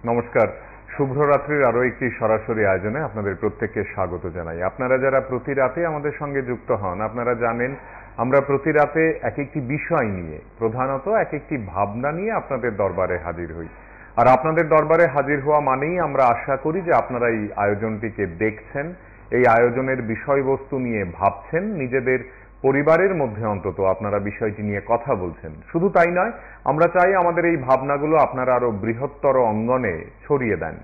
নমস্কার, শুভরাত্রির আরো একটি সরাসরি আয়োজনে আপনাদের প্রত্যেককে স্বাগত জানাই। আপনারা যারা প্রতি রাতে আমাদের সঙ্গে যুক্ত হন, আপনারা জানেন আমরা প্রতি রাতে এক একটি বিষয় নিয়ে, প্রধানত এক একটি ভাবনা নিয়ে আপনাদের দরবারে হাজির হই। আর আপনাদের দরবারে হাজির হওয়া মানেই আমরা আশা করি যে আপনারা এই আয়োজনটিকে দেখছেন, এই আয়োজনের বিষয়বস্তু নিয়ে ভাবছেন, নিজেদের পরিবারের মধ্যে অন্তত আপনারা বিষয়টি নিয়ে কথা বলছেন। শুধু তাই নয়, আমরা চাই আমাদের এই ভাবনাগুলো আপনারা আরো বৃহত্তর অঙ্গনে ছড়িয়ে দেন।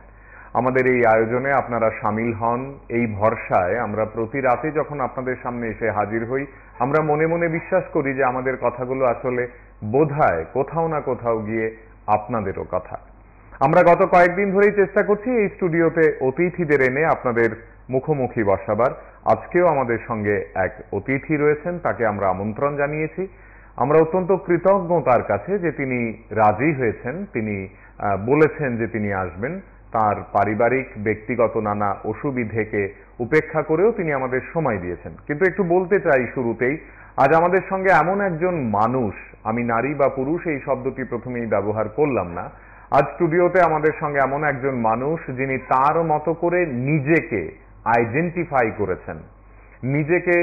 আমাদের এই আয়োজনে আপনারা সামিল হন, এই ভরসায় আমরা প্রতি রাতে যখন আপনাদের সামনে এসে হাজির হই, আমরা মনে মনে বিশ্বাস করি যে আমাদের কথাগুলো আসলে বোধহয় কোথাও না কোথাও গিয়ে আপনাদেরও কথা। আমরা গত কয়েকদিন ধরেই চেষ্টা করছি এই স্টুডিওতে অতিথিদের এনে আপনাদের মুখোমুখি বসাবার। আজকেও আমাদের সঙ্গে এক অতিথি রয়েছেন, তাকে আমরা আমন্ত্রণ জানিয়েছি। আমরা অত্যন্ত কৃতজ্ঞ তার কাছে যে তিনি রাজি হয়েছেন, তিনি বলেছেন যে তিনি আসবেন। তার পারিবারিক ব্যক্তিগত নানা অসুবিধেকে উপেক্ষা করেও তিনি আমাদের সময় দিয়েছেন। কিন্তু একটু বলতে চাই শুরুতেই, আজ আমাদের সঙ্গে এমন একজন মানুষ, আমি নারী বা পুরুষ এই শব্দটি প্রথমেই ব্যবহার করলাম না, আজ স্টুডিওতে আমাদের সঙ্গে এমন একজন মানুষ যিনি তার মতো করে নিজেকে আইডেন্টিফাই করেছেন, নিজেকে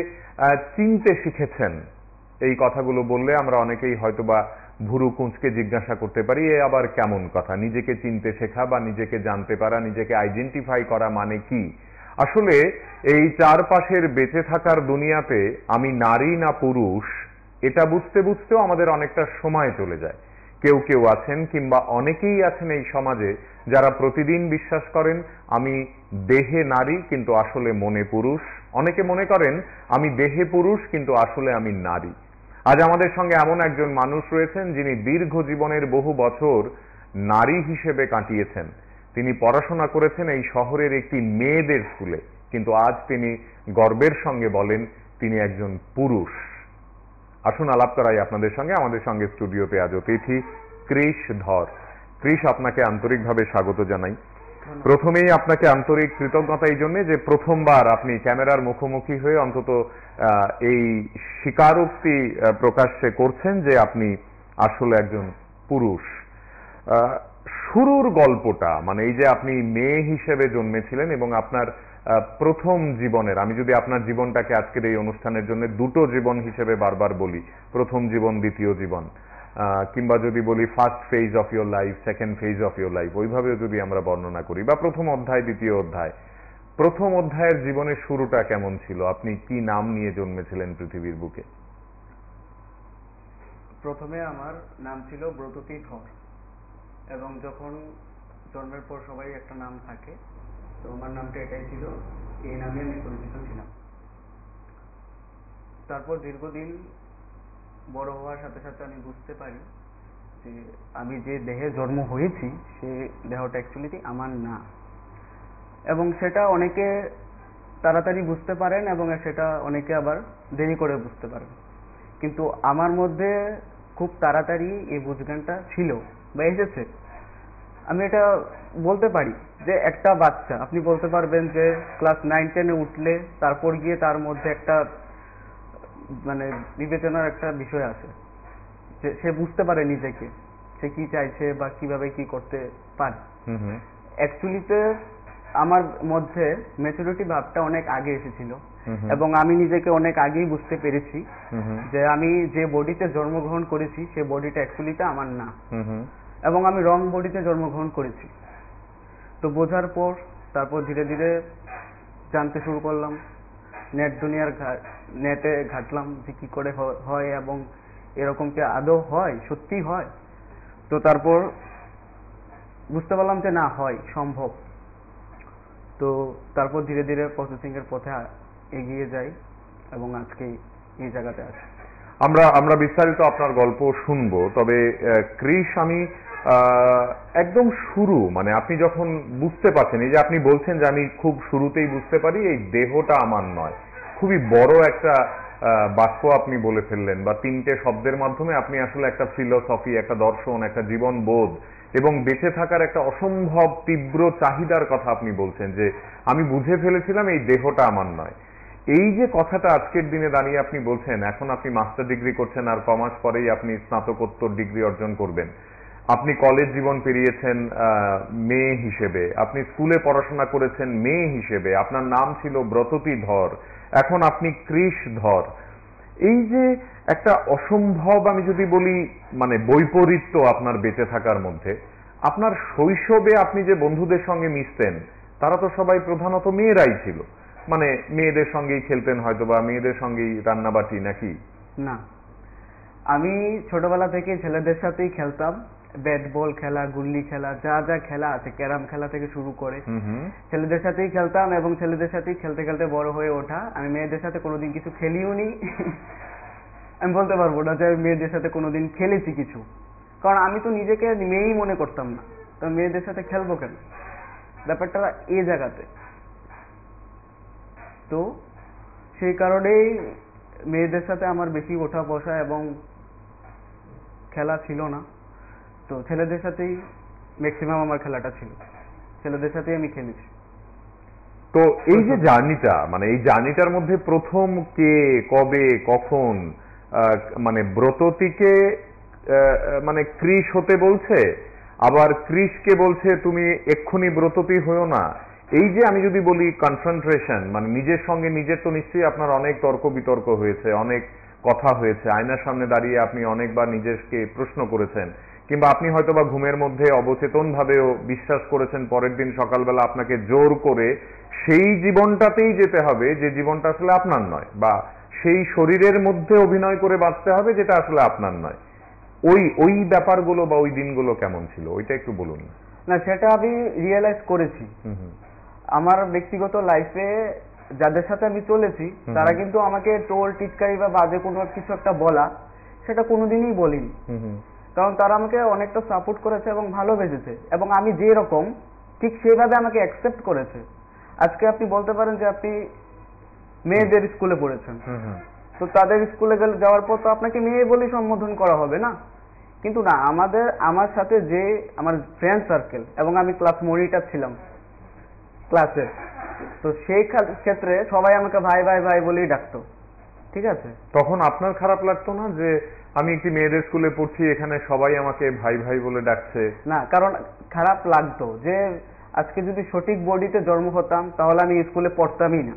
চিনতে শিখেছেন। এই কথাগুলো বললে আমরা অনেকেই হয়তোবা ভুরু কুঁচকে জিজ্ঞাসা করতে পারি, এ আবার কেমন কথা? নিজেকে চিনতে শেখা বা নিজেকে জানতে পারা, নিজেকে আইডেন্টিফাই করা মানে কি? আসলে এই চারপাশের বেঁচে থাকার দুনিয়াতে আমি নারী না পুরুষ এটা বুঝতে বুঝতেও আমাদের অনেকটা সময় চলে যায়। কেউ কেউ আছেন কিংবা অনেকেই আছেন এই সমাজে যারা প্রতিদিন বিশ্বাস করেন আমি দেহে নারী কিন্তু আসলে মনে পুরুষ। অনেকে মনে করেন আমি দেহে পুরুষ কিন্তু আসলে আমি নারী। আজ আমাদের সঙ্গে এমন একজন মানুষ রয়েছেন যিনি দীর্ঘ জীবনের বহু বছর নারী হিসেবে কাটিয়েছেন। তিনি পড়াশোনা করেছেন এই শহরের একটি মেয়েদের স্কুলে, কিন্তু আজ তিনি গর্বের সঙ্গে বলেন তিনি একজন পুরুষ। আসুন আলাপ করাই আপনাদের সঙ্গে। আমাদের সঙ্গে স্টুডিওতে আজ অতিথি কৃষ ধর। কৃষ, আপনাকে আন্তরিকভাবে স্বাগত জানাই। প্রথমেই আপনাকে আন্তরিক কৃতজ্ঞতা এই জন্য যে প্রথমবার আপনি ক্যামেরার মুখোমুখি হয়ে অন্তত এই স্বীকারোক্তি প্রকাশ্যে করছেন যে আপনি আসলে একজন পুরুষ। শুরুর গল্পটা, মানে এই যে আপনি মেয়ে হিসেবে জন্মেছিলেন এবং আপনার প্রথম জীবনের, আমি যদি আপনার জীবনটাকে আজকের এই অনুষ্ঠানের জন্য দুটো জীবন হিসেবে বারবার বলি, প্রথম জীবন দ্বিতীয় জীবন, কিংবা যদি বলি first phase of your life, second phase of your life, ওইভাবেও যদি আমরা বর্ণনা করি, বা প্রথম অধ্যায় দ্বিতীয় অধ্যায়, প্রথম অধ্যায়ের জীবনের শুরুটা কেমন ছিল? আপনি কি নাম নিয়ে জন্মেছিলেন পৃথিবীর বুকে? প্রথমে আমার নাম ছিল ব্রততী ধর, এবং যখন জন্মের পর সবাই একটা নাম থাকে, তো আমার নামটা এটাই ছিল, এই নামে আমি পরিচিত ছিলাম। তারপর দীর্ঘদিন বড় হওয়ার সাথে সাথে আমি বুঝতে পারি যে আমি যে দেহে জন্ম হয়েছি সে দেহটা অ্যাকচুয়ালি আমার না, এবং সেটা অনেকে তাড়াতাড়ি বুঝতে পারেন এবং সেটা অনেকে আবার দেরি করে বুঝতে পারেন। কিন্তু আমার মধ্যে খুব তাড়াতাড়ি এই বুঝজ্ঞানটা ছিল বা এসেছে। আমি এটা বলতে পারি যে একটা বাচ্চা, আপনি বলতে পারবেন যে ক্লাস 9-10-এ উঠলে তারপর গিয়ে তার মধ্যে একটা মানে বিবেচনার একটা বিষয় আছে, যে সে বুঝতে পারে নিজেকে, সে কি চাইছে বা কিভাবে কি করতে পারে। অ্যাকচুয়ালিতে আমার মধ্যে ম্যাচুরিটি ভাবটা অনেক আগে এসেছিল, এবং আমি নিজেকে অনেক আগেই বুঝতে পেরেছি যে আমি যে বডিতে জন্মগ্রহণ করেছি সে বডিটা অ্যাকচুয়ালিটা আমার না, এবং আমি রং বডিতে জন্মগ্রহণ করেছি। তো বোঝার পর তারপর ধীরে ধীরে জানতে শুরু করলাম, নেটে ঘাটলাম যে কি করে হয় এবং এরকম কি আদৌ হয়, সত্যি হয়। তো তারপর বুঝতে পারলাম যে না, হয়, সম্ভব। তো তারপর ধীরে ধীরে প্রসেসিং এর পথে এগিয়ে যাই এবং আজকে এই জায়গাতে আছি। আমরা বিস্তারিত আপনার গল্প শুনবো, তবে কৃষ, আমি একদম শুরু, মানে আপনি যখন বুঝতে পারছেন, এই যে আপনি বলছেন যে আমি খুব শুরুতেই বুঝতে পারি এই দেহটা আমার নয়, খুবই বড় একটা বাক্য আপনি বলে ফেললেন, বা তিনটে শব্দের মাধ্যমে আপনি আসলে একটা ফিলোসফি, একটা দর্শন, একটা জীবন বোধ এবং বেঁচে থাকার একটা অসম্ভব তীব্র চাহিদার কথা আপনি বলছেন যে আমি বুঝে ফেলেছিলাম এই দেহটা আমার নয়। এই যে কথাটা আজকের দিনে দাঁড়িয়ে আপনি বলছেন, এখন আপনি মাস্টার ডিগ্রি করছেন আর কমাস পরেই আপনি স্নাতকোত্তর ডিগ্রি অর্জন করবেন, আপনি কলেজ জীবন পেরিয়েছেন মেয়ে হিসেবে, আপনি স্কুলে পড়াশোনা করেছেন মেয়ে হিসেবে, আপনার নাম ছিল ব্রততী ধর, এখন আপনি কৃষ ধর। এই যে একটা অসম্ভব, আমি যদি বলি মানে বৈপরীত্য আপনার বেঁচে থাকার মধ্যে, আপনার শৈশবে আপনি যে বন্ধুদের সঙ্গে মিশতেন তারা তো সবাই প্রধানত মেয়েরাই ছিল, মানে মেয়েদের সঙ্গেই খেলতেন হয়তো বা মেয়েদের সঙ্গেই রান্নাবাটি নাকি? না, আমি ছোটবেলা থেকে ছেলেদের সাথেই খেলতাম। ব্যাট বল খেলা, গুল্লি খেলা, যা যা খেলা আছে, ক্যারাম খেলা থেকে শুরু করে ছেলেদের সাথেই খেলতাম এবং ছেলেদের সাথেই খেলতে খেলতে বড় হয়ে ওঠা। আমি মেয়েদের সাথে কোনোদিন কিছু খেলিও নি। আমি বলতে পারবো না যে আমি মেয়েদের সাথে কোনোদিন খেলেছি কিছু, কারণ আমি তো নিজেকে মেয়েই মনে করতাম না, তো মেয়েদের সাথে খেলবো কেন? ব্যাপারটা এই জায়গাতে। তো সেই কারণেই মেয়েদের সাথে আমার বেশি ওঠা বসা এবং খেলা ছিল না। তো ছেলেদের সাথেই ম্যাক্সিমাম আমার খেলাটা ছিল, ছেলেদের সাথেই আমি খেলেছি। তো এই যে জার্নিটা, মানে এই জার্নিটার মধ্যে প্রথম কে, কবে, কখন মানে ব্রততীকে মানে কৃষ হতে বলছে, আবার কৃষকে বলছে তুমি এক্ষুনি ব্রততী হয়েও না, এই যে আমি যদি বলি কনফ্রন্ট্রেশন, মানে নিজের সঙ্গে নিজের, তো নিশ্চয়ই আপনার অনেক তর্ক বিতর্ক হয়েছে, অনেক কথা হয়েছে, আয়নার সামনে দাঁড়িয়ে আপনি অনেকবার নিজেকে প্রশ্ন করেছেন, কিংবা আপনি হয়তোবা ঘুমের মধ্যে অবচেতন ভাবেও বিশ্বাস করেছেন পরের দিন সকালবেলা আপনাকে জোর করে সেই জীবনটাতেই যেতে হবে যে জীবনটা আসলে আপনার নয়, বা সেই শরীরের মধ্যে অভিনয় করে বাঁচতে হবে যেটা আসলে আপনার নয়। ওই ব্যাপারগুলো বা ওই দিনগুলো কেমন ছিল ওইটা একটু বলুন। না, সেটা আমি রিয়েলাইজ করেছি আমার ব্যক্তিগত লাইফে। যাদের সাথে আমি চলেছি তারা কিন্তু আমাকে টোল টিটকারি বা বাজে কোনো কিছু একটা বলা, সেটা কোনোদিনই বলিনি, কারণ তারা আমাকে অনেকটা সাপোর্ট করেছে এবং ভালোবেসেছে, এবং আমি যে রকম ঠিক সেভাবে আমাকে অ্যাকসেপ্ট করেছে। আজকে আপনি বলতে পারেন যে আপনি মেয়েদের স্কুলে পড়েছেন, তো তাদের স্কুলে যাওয়ার পর তো আপনাকে মেয়ে বলেই সম্বোধন করা হবে না, কিন্তু না, আমার সাথে যে আমার ফ্রেন্ড সার্কেল, এবং আমি ক্লাস মনিটর ছিলাম ক্লাসে, তো সেই ক্ষেত্রে সবাই আমাকে ভাই ভাই ভাই বলেই ডাকতো। ঠিক আছে, তখন আপনার খারাপ লাগতো না যে আমি একটি মেয়েদের স্কুলে পড়ছি, এখানে সবাই আমাকে ভাই ভাই বলে ডাকছে? না, কারণ খারাপ লাগতো যে আজকে যদি সঠিক বডিতে জন্ম হতাম তাহলে আমি স্কুলে পড়তামই না।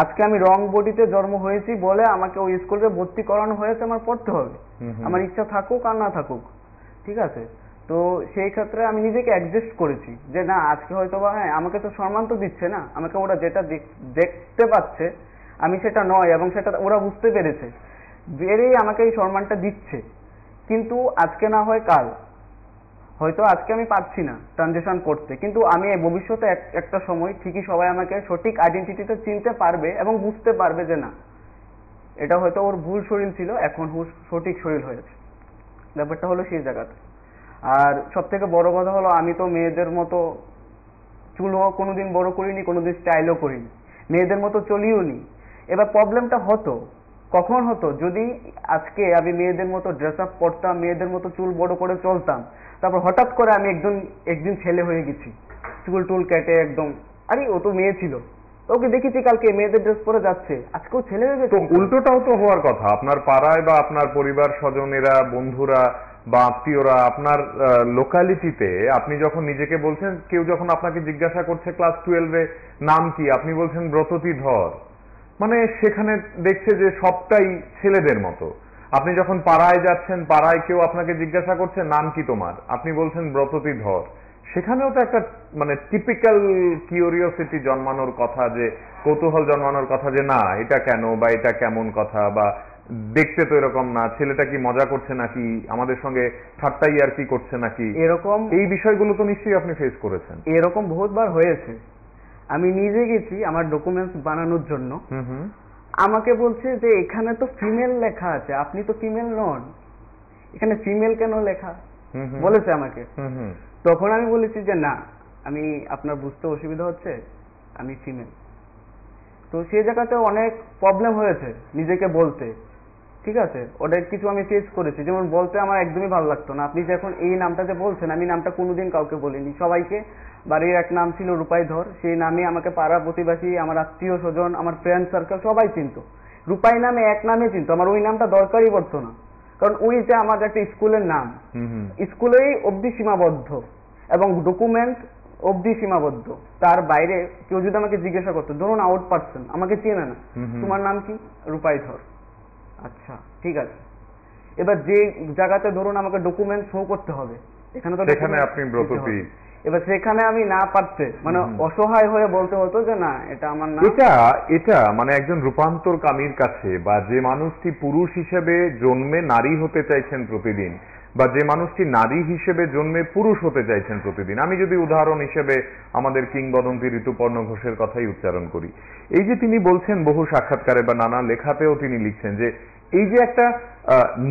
আজকে আমি রং বডিতে জন্ম হয়েছি বলে আমাকে ওই স্কুলে ভর্তি করানো হয়েছে, আমার পড়তে হবে, আমার ইচ্ছা থাকুক আর না থাকুক। ঠিক আছে, তো সেই ক্ষেত্রে আমি নিজেকে অ্যাডজাস্ট করেছি যে না, আজকে হয়তো বা হ্যাঁ আমাকে তো সম্মান তো দিচ্ছে না, আমাকে ওরা যেটা দেখতে পাচ্ছে আমি সেটা নয়, এবং সেটা ওরা বুঝতে পেরেছে, বেরেই আমাকে এই সম্মানটা দিচ্ছে। কিন্তু আজকে না হয় কাল, হয়তো আজকে আমি পারছি না ট্রানজিশন করতে, কিন্তু আমি ভবিষ্যতে একটা সময় ঠিকই সবাই আমাকে সঠিক আইডেন্টিটিটা চিনতে পারবে এবং বুঝতে পারবে যে না, এটা হয়তো ওর ভুল শরীর ছিল, এখন সঠিক শরীর হয়েছে। ব্যাপারটা হলো সেই জায়গাতে। আর সব থেকে বড় কথা হলো, আমি তো মেয়েদের মতো চুলও কোনোদিন বড় করিনি, কোনোদিন স্টাইলও করিনি, মেয়েদের মতো চলিও নি। এবার প্রবলেমটা হতো কখন হতো, যদি আজকে আমি মেয়েদের মতো ড্রেস আপ করতাম, মেয়েদের মতো চুল বড় করে চলতাম, তারপর হঠাৎ করে আমি একদিন ছেলে হয়ে গেছি, চুল টুল কেটে একদম, আরে ও তো মেয়ে ছিল, ওকে দেখেছি কালকে মেয়েদের ড্রেস পরে যাচ্ছে, আজকেও ছেলে হয়ে গেছে। তো উল্টোটাও তো হওয়ার কথা, আপনার পাড়ায় বা আপনার পরিবার স্বজনেরা, বন্ধুরা বা আত্মীয়রা, আপনার লোকালিটিতে আপনি যখন নিজেকে বলছেন, কেউ যখন আপনাকে জিজ্ঞাসা করছে ক্লাস 12-এ নাম কি, আপনি বলছেন ব্রততী ধর, মানে সেখানে দেখছে যে সবটাই ছেলেদের মতো। আপনি যখন পাড়ায় যাচ্ছেন, পাড়ায় কেউ আপনাকে জিজ্ঞাসা করছে নাম কি তোমার, আপনি বলছেন ব্রততী ধর, সেখানেও তো একটা মানে টিপিক্যাল কিউরিওসিটি জন্মানোর কথা, যে কৌতূহল জন্মানোর কথা, যে না এটা কেন, বা এটা কেমন কথা, বা দেখতে তো এরকম না, ছেলেটা কি মজা করছে নাকি, আমাদের সঙ্গে ঠাট্টাই আর কি করছে নাকি, এরকম এই বিষয়গুলো তো নিশ্চয়ই আপনি ফেস করেছেন। এরকম বহুতবার হয়েছে। আমি নিজে গেছি আমার ডকুমেন্টস বানানোর জন্য, আমাকে বলছে যে এখানে তো ফিমেল লেখা আছে, আপনি তো ফিমেল নন, এখানে ফিমেল কেন লেখা, বলেছে আমাকে। তখন আমি বলেছি যে না, আমি আপনার বুঝতে অসুবিধা হচ্ছে, আমি ফিমেল। তো সেই জায়গাতে অনেক প্রবলেম হয়েছে নিজেকে বলতে। ঠিক আছে, ওটা কিছু আমি ফেস করেছি, যেমন বলতে আমার একদমই ভালো লাগতো না। আপনি যখন এই নামটা যে বলছেন, আমি নামটা কোনোদিন কাউকে বলিনি, সবাইকে, বাড়ির এক নাম ছিল রূপাই ধর, সেই নামে আমাকে পাড়া প্রতিবেশী, আমার আত্মীয় স্বজন, আমার ফ্রেন্ড সার্কেল সবাই চিনতো, রূপাই নামে এক নামে চিনতো, আমার ওই নামটা দরকারই পড়তো না। কারণ ওইটা আমাদের একটা স্কুলের নাম, স্কুলেই অবধি সীমাবদ্ধ এবং ডকুমেন্ট অবধি সীমাবদ্ধ। তার বাইরে কেউ যদি আমাকে জিজ্ঞাসা করতো, ধরুন আউট পার্সন আমাকে চেনে না, তোমার নাম কি? রূপাইধর। আচ্ছা ঠিক আছে, এবার যে জায়গাতে ধরুন আমাকে ডকুমেন্ট শো করতে হবে, এখানে তো সেখানে আপনি ব্রততী, এবার সেখানে আমি না পারতে মানে অসহায় হয়ে বলতে হতো যে না এটা আমার না। এটা মানে একজন রূপান্তরকামীর কাছে, বা যে মানুষটি পুরুষ হিসেবে জন্মে নারী হতে চাইছেন প্রতিদিন, বা যে মানুষটি নারী হিসেবে জন্মে পুরুষ হতে চাইছেন প্রতিদিন, আমি যদি উদাহরণ হিসেবে আমাদের কিংবদন্তি ঋতুপর্ণ ঘোষের কথাই উচ্চারণ করি, এই যে তিনি বলছেন বহু সাক্ষাৎকারে বা নানা লেখাতেও তিনি লিখছেন যে এই যে একটা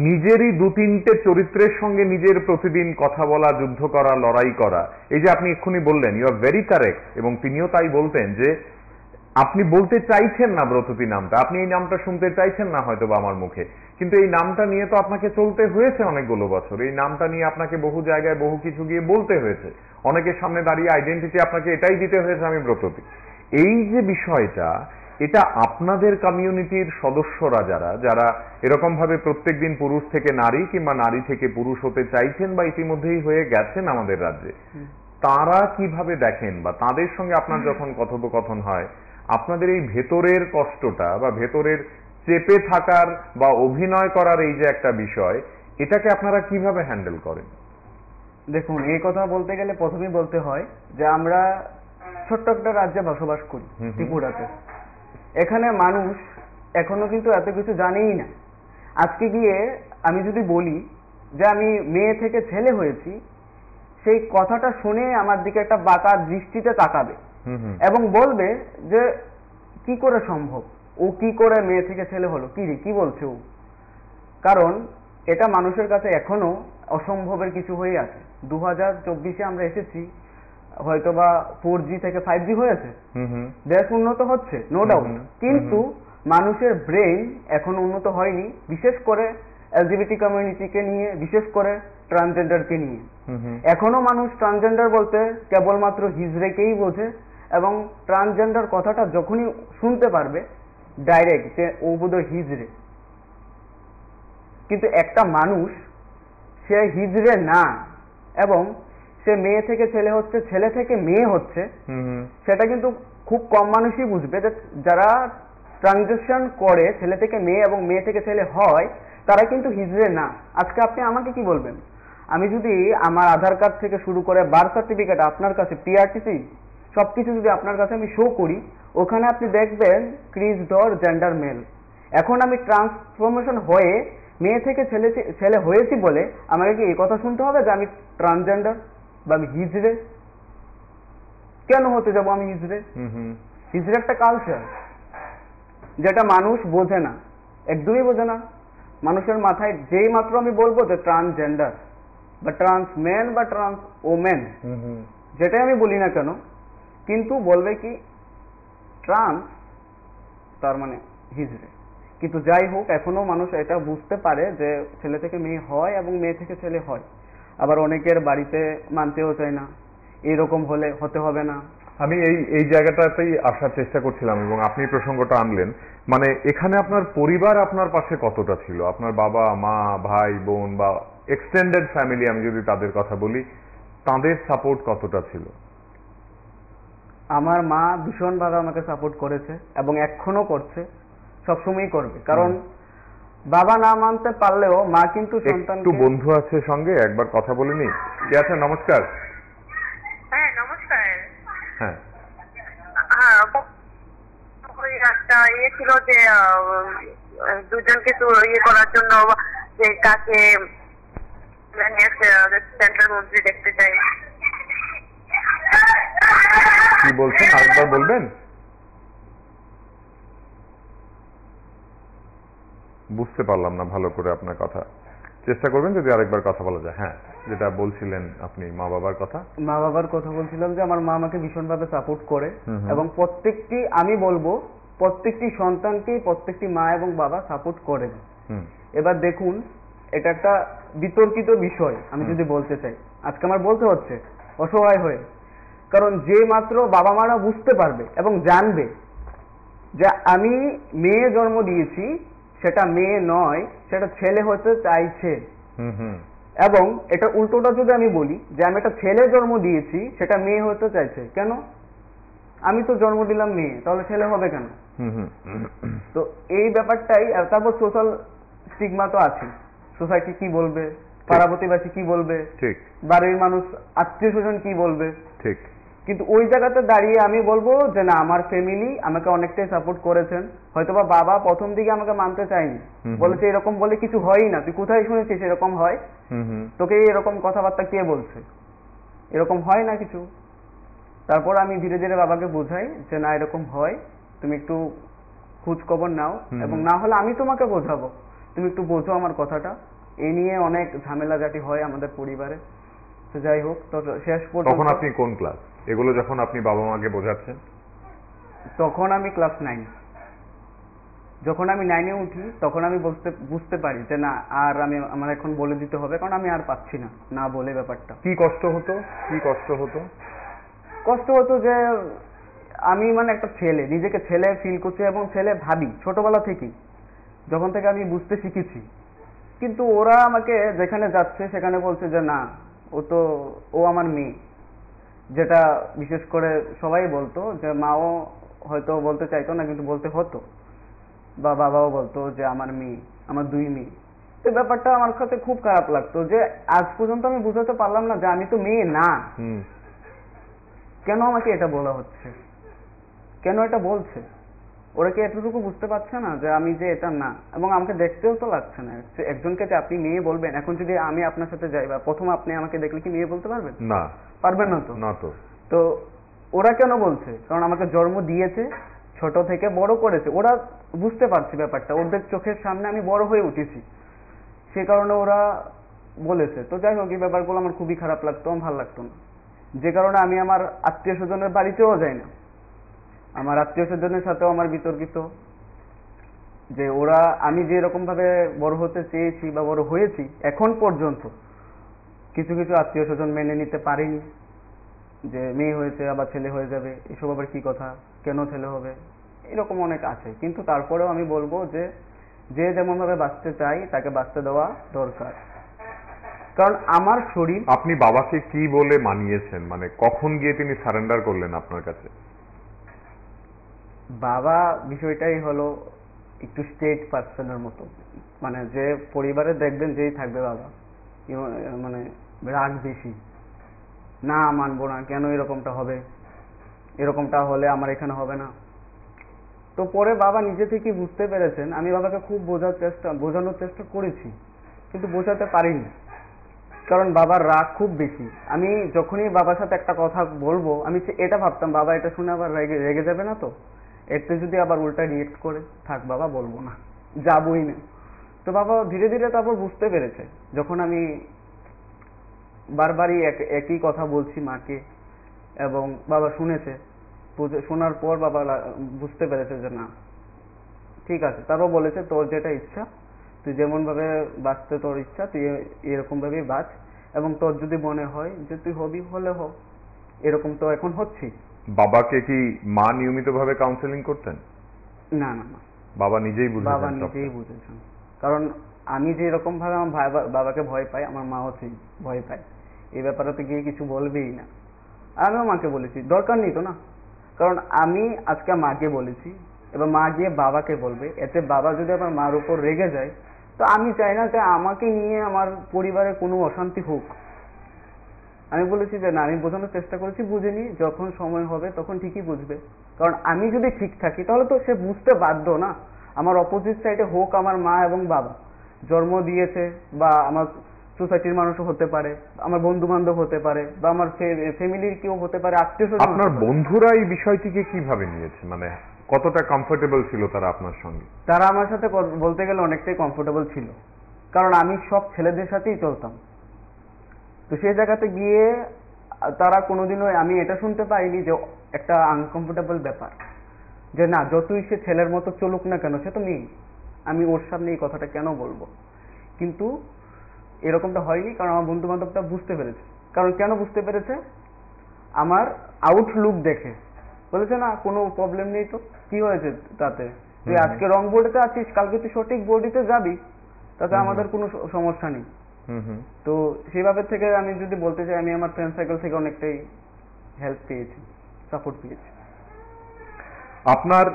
নিজেরই দু তিনটে চরিত্রের সঙ্গে নিজের প্রতিদিন কথা বলা, যুদ্ধ করা, লড়াই করা, এই যে আপনি এক্ষুনি বললেন, ইউ আর ভেরি কারেক্ট, এবং তিনিও তাই বলতেন যে আপনি বলতে চাইছেন না ব্রততী নামটা, আপনি এই নামটা শুনতে চাইছেন না হয়তো বা আমার মুখে, কিন্তু এই নামটা নিয়ে তো আপনাকে চলতে হয়েছে অনেকগুলো বছর, এই নামটা নিয়ে আপনাকে বহু জায়গায় বহু কিছু গিয়ে বলতে হয়েছে, অনেকের সামনে দাঁড়িয়ে আইডেন্টিটি আপনাকে এটাই দিতে হয়েছে আমি ব্রততী। এই যে বিষয়টা, এটা আপনাদের কমিউনিটির সদস্যরা যারা যারা এরকম ভাবে প্রত্যেকদিন পুরুষ থেকে নারী কিংবা নারী থেকে পুরুষ হতে চাইছেন বা ইতিমধ্যেই হয়ে গেছেন আমাদের রাজ্যে, তারা কিভাবে দেখেন, বা তাদের সঙ্গে আপনার যখন কথোপকথন হয়, আপনাদের এই ভেতরের কষ্টটা বা ভেতরের চেপে থাকার বা অভিনয় করার এই যে একটা বিষয়, এটাকে আপনারা কিভাবে হ্যান্ডেল করেন? দেখুন, এই কথা বলতে গেলে প্রথমেই বলতে হয় যে আমরা ছোট্ট একটা রাজ্যে বসবাস করি, ত্রিপুরাতে। এখানে মানুষ এখনো কিন্তু এত কিছু জানেই না। আজকে গিয়ে আমি যদি বলি যে আমি মেয়ে থেকে ছেলে হয়েছি, সেই কথাটা শুনে আমার দিকে একটা বাঁকা দৃষ্টিতে তাকাবে এবং বলবে যে কি করে সম্ভব, ও কি করে মেয়ে থেকে ছেলে হলো, কি বলছে ও? কারণ এটা মানুষের কাছে এখনো অসম্ভবের কিছু হয়ে আছে। 2024-এ আমরা এসেছি, হয়তোবা 4G থেকে 5G হয়েছে, দেশ উন্নত হচ্ছে, নো ডাউট, কিন্তু মানুষের ব্রেইন এখনো উন্নত হয়নি, বিশেষ করে এলজিবিটি কমিউনিটিকে নিয়ে, বিশেষ করে ট্রান্সজেন্ডারকে নিয়ে। এখনো মানুষ ট্রান্সজেন্ডার বলতে কেবলমাত্র হিজড়েকেই বোঝে, এবং ট্রান্সজেন্ডার কথাটা যখনই শুনতে পারবে ডাইরেক্ট যে ও বোধহয় হিজড়ে। কিন্তু একটা মানুষ সে হিজড়ে না এবং সে মেয়ে থেকে ছেলে হচ্ছে, ছেলে থেকে মেয়ে হচ্ছে, সেটা কিন্তু খুব কম মানুষই বুঝবে। যে যারা ট্রানজিশন করে ছেলে থেকে মেয়ে এবং মেয়ে থেকে ছেলে হয়, তারা কিন্তু হিজড়ে না। আজকে আপনি আমাকে কি বলবেন, আমি যদি আমার আধার কার্ড থেকে শুরু করে বার্থ সার্টিফিকেট আপনার কাছে, পিআরটিসি সবকিছু যদি আপনার কাছে আমি শো করি, ওখানে আপনি দেখবেন ক্রিজ ডর জেন্ডার মেল। এখন আমি ট্রান্সফরমেশন হয়ে মেয়ে থেকে ছেলে হয়েছি বলে আমাকে কি এই কথা শুনতে হবে যে আমি ট্রান্সজেন্ডার বা আমি হিজড়ে? কেন হতে যাবো আমি হিজড়ে? হিজড়ে একটা কালচার যেটা মানুষ বোঝে না, একদমই বোঝে না। মানুষের মাথায় যেই মাত্র আমি বলবো যে ট্রান্সজেন্ডার বা ট্রান্স ম্যান বা ট্রান্স ওমেন, যেটাই আমি বলি না কেন, কিন্তু বলবে কি ট্রান্স, তার মানে হিজড়ে। কিন্তু যাই হোক, এখনো মানুষ এটা বুঝতে পারে যে ছেলে থেকে মেয়ে হয় এবং মেয়ে থেকে ছেলে হয়। আবার অনেকের বাড়িতে মানতেও চায় না, এইরকম হলে হতে হবে না। আমি এই জায়গাটাতেই আসার চেষ্টা করছিলাম এবং আপনি প্রসঙ্গটা আনলেন। মানে এখানে আপনার পরিবার আপনার পাশে কতটা ছিল? আপনার বাবা মা, ভাই বোন বা এক্সটেন্ডেড ফ্যামিলি, আমি যদি তাদের কথা বলি, তাদের সাপোর্ট কতটা ছিল? আমার মা ভীষণভাবে আমাকে সাপোর্ট করেছে এবং এখনো করছে, সবসময়ই করবে। কারণ বাবা না মানতে পারলেও মা কিন্তু সন্তানকে। একটু বন্ধু আছে সঙ্গে, একবার কথা বলে নি। কে আছে? নমস্কার। হ্যাঁ নমস্কার। হ্যাঁ একটা ইয়ে ছিল যে দুজনকে তো ইয়ে করার জন্য যে কাকে সেন্ট্রাল মন্ত্রী দেখতে চাই। কি বলছেন, আরেকবার বলবেন? বুঝতে পারলাম না ভালো করে আপনার কথা, চেষ্টা করবেন যদি আরেকবার কথা বলা যায়। হ্যাঁ, যেটা বলছিলেন আপনি মা বাবার কথা। মা বাবার কথা বলছিলাম যে আমার মা আমাকে ভীষণভাবে সাপোর্ট করে এবং প্রত্যেকটি, আমি বলবো প্রত্যেকটি সন্তানকে প্রত্যেকটি মা এবং বাবা সাপোর্ট করে। এবার দেখুন, এটা একটা বিতর্কিত বিষয় আমি যদি বলতে চাই, আজকে আমার বলতে হচ্ছে অসহায় হয়ে। কারণ যে মাত্র বাবা মারা বুঝতে পারবে এবং জানবে যে আমি মেয়ে জন্ম দিয়েছি, সেটা মেয়ে নয়, সেটা ছেলে হতে চাইছে। হুম হুম এবং এটা উল্টোটা যদি আমি বলি যে আমি একটা ছেলে জন্ম দিয়েছি, সেটা মেয়ে হতে চাইছে কেন? আমি তো জন্ম দিলাম মেয়ে, তাহলে ছেলে হবে কেন? হুম হুম তো এই ব্যাপারটাই। আর তারপর সোশ্যাল স্টিগমা তো আছে, সোসাইটি কি বলবে, পাড়া প্রতিবেশী কি বলবে, ঠিক বাড়ির মানুষ আত্মীয় স্বজন কি বলবে। ঠিক কিন্তু ওই জায়গাতে দাঁড়িয়ে আমি বলবো যে না, আমার ফ্যামিলি আমাকে অনেকটাই সাপোর্ট করেছেন। হয়তোবা বাবা প্রথম দিকে আমাকে মানতে চায়নি, বলেছে এরকম বলে কিছু হয়ই না, তুই কোথায় শুনেছিস এরকম হয়, তোকে এরকম কথাবার্তা কে বলছে, এরকম হয় না কিছু। তারপর আমি ধীরে ধীরে বাবাকে বোঝাই যে না, এরকম হয়, তুমি একটু খোঁজ খবর নাও, এবং না হলে আমি তোমাকে বোঝাবো, তুমি একটু বোঝো আমার কথাটা। এই নিয়ে অনেক ঝামেলাঝাটি হয় আমাদের পরিবারে। তো যাই হোক, তো শেষ পর্যন্ত। তখন আপনি কোন ক্লাস এগুলো যখন আপনি বাবা মাকে বোঝাচ্ছেন? তখন আমি ক্লাস 9। যখন আমি 9-এ উঠি তখন আমি বুঝতে পারি যে না, আর আমার এখন বলে দিতে হবে, কারণ আমি আর পাচ্ছি না না বলে ব্যাপারটা। কি কষ্ট হতো, কি কষ্ট হতো? কষ্ট হতো যে আমি মানে একটা ছেলে, নিজেকে ছেলে ফিল করছি এবং ছেলে ভাবি ছোটবেলা থেকেই, যখন থেকে আমি বুঝতে শিখেছি। কিন্তু ওরা আমাকে যেখানে যাচ্ছে সেখানে বলছে যে না, ও আমার মেয়ে। যেটা বিশেষ করে সবাই বলতো, যে মাও হয়তো বলতে চাইতো না কিন্তু বলতে হতো, বা বাবাও বলতো যে আমার মেয়ে, আমার 2 মেয়ে। তো ব্যাপারটা আমার কাছে খুব খারাপ লাগতো যে আজ পর্যন্ত আমি বুঝাতে পারলাম না যে আমি তো মেয়ে না, কেন আমাকে এটা বলা হচ্ছে, কেন এটা বলছে। ওরা কি এতটুকু বুঝতে পারছে না যে আমি যে এটা না, এবং আমাকে দেখতেও তো লাগছে না। একজনকে যে আপনি মেয়ে বলবেন, এখন যদি আমি আপনার সাথে যাই বা প্রথম আপনি আমাকে দেখলে কি মেয়ে বলতে পারবেন? না, পারবেন না তো। না তো। তো ওরা কেন বলছে? কারণ আমাকে জন্ম দিয়েছে, ছোট থেকে বড় করেছে, ওরা বুঝতে পারছে ব্যাপারটা, ওদের চোখের সামনে আমি বড় হয়ে উঠেছি, সে কারণে ওরা বলেছে। তো যাই হোক, এই ব্যাপারগুলো আমার খুবই খারাপ লাগতো, আমার ভালো লাগতো না। যে কারণে আমি আমার আত্মীয় স্বজনের বাড়িতেও যাই না। আমার আত্মীয় স্বজনের সাথেও আমার বিতর্কিত, যে ওরা আমি যে এরকম ভাবে বড় হতে চেয়েছি বা বড় হয়েছি, এখন পর্যন্ত কিছু কিছু আত্মীয় স্বজন মেনে নিতে পারেনি, যে মেয়ে হয়েছে আবার ছেলে হয়ে যাবে, এসব আবার কি কথা, কেন ছেলে হবে, এরকম অনেক আছে। কিন্তু তারপরেও আমি বলবো যে যে যেমন ভাবে বাঁচতে চাই তাকে বাঁচতে দেওয়া দরকার। কারণ আমার শরীর। আপনি বাবাকে কি বলে মানিয়েছেন, মানে কখন গিয়ে তিনি সারেন্ডার করলেন আপনার কাছে? বাবা বিষয়টাই হলো একটু স্টেট পার্সনের মতো, মানে যে পরিবারে দেখবেন যেই থাকবে বাবা মানে রাগ বেশি, না মানবো না, কেন এরকমটা হবে, এরকমটা হলে আমার এখানে হবে না। তো পরে বাবা নিজে থেকে বুঝতে পেরেছেন। আমি বাবাকে খুব বোঝানোর চেষ্টা করেছি, কিন্তু বোঝাতে পারিনি, কারণ বাবার রাগ খুব বেশি। আমি যখনই বাবার সাথে একটা কথা বলবো, আমি এটা ভাবতাম বাবা এটা শুনে আবার রেগে যাবে না তো, এতে যদি আবার উল্টা রিয়েক্ট করে, থাক বাবা বলবো না, যাবই না। তো বাবা ধীরে ধীরে তারপর বুঝতে পেরেছে, যখন আমি বারবারই একই কথা বলছি মাকে, এবং বাবা শুনেছে। শোনার পর বাবা বুঝতে পেরেছে যে না ঠিক আছে। তারপর বলেছে তোর যেটা ইচ্ছা, তুই যেমন ভাবে বাঁচতে তোর ইচ্ছা, তুই এরকম ভাবেই বাঁচ, এবং তোর যদি মনে হয় যে তুই হবি হলে হোক, এরকম তো এখন হচ্ছি। বাবাকে কি মা নিয়মিত ভাবে কাউন্সেলিং করতেন? না না না, বাবা নিজেই বুঝেছেন? বাবা নিজেই বুঝেছেন। কারণ আমি যে এরকম ভাবে আমার বাবাকে ভয় পাই, আমার মাও সেই ভয় পায়। এই ব্যাপারে তো গিয়ে কিছু বলবেই না। আমিও মাকে বলেছি, দরকার নেই তো না, কারণ আমি আজকে মাকে বলেছি, এবার মা গিয়ে বাবাকে বলবে, এতে বাবা যদি আমার মার উপর রেগে যায়, তো আমি চাই না যে আমাকে নিয়ে আমার পরিবারে কোনো অশান্তি হোক। আমি বলেছি যে না, আমি বোঝানোর চেষ্টা করেছি, বুঝিনি, যখন সময় হবে তখন ঠিকই বুঝবে। কারণ আমি যদি ঠিক থাকি তাহলে তো সে বুঝতে বাধ্য না। আমার অপোজিট সাইডে হোক আমার মা এবং বাবা, জন্ম দিয়েছে, বা আমার সোসাইটির মানুষও হতে পারে, আমার বন্ধু বান্ধব হতে পারে, বা আমার ফ্যামিলির কেউ হতে পারে, আত্মীয় স্বজন। আপনার বন্ধুরা এই বিষয়টিকে কিভাবে নিয়েছে, মানে কতটা কমফোর্টেবল ছিল তারা আপনার সঙ্গে? তারা আমার সাথে বলতে গেলে অনেকটাই কমফোর্টেবল ছিল, কারণ আমি সব ছেলেদের সাথেই চলতাম। তো সেই জায়গাতে গিয়ে তারা কোনোদিনও আমি এটা শুনতে পাইনি যে একটা আনকমফোর্টেবল ব্যাপার, যে না যতই সে ছেলের মতো চলুক না কেন, সে তো মেয়ে, আমি ওর সামনে এই কথাটা কেন বলবো। কিন্তু এরকমটা হয়নি, কারণ আমার বন্ধু বান্ধবটা বুঝতে পেরেছে। কারণ কেন বুঝতে পেরেছে? আমার আউটলুক দেখে বলেছে না কোনো প্রবলেম নেই, তো কি হয়েছে তাতে, তুই আজকে রং বোর্ডেতে আছিস, কালকে তুই সঠিক বোর্ডেতে যাবি, তাতে আমাদের কোনো সমস্যা নেই। তো সেইভাবে থেকে আমি যদি বলতে চাই, আমি আমার ফ্রেন্ড সার্কেল থেকে অনেকটাই হেল্প পেয়েছি, সাপোর্ট পেয়েছি। আপনার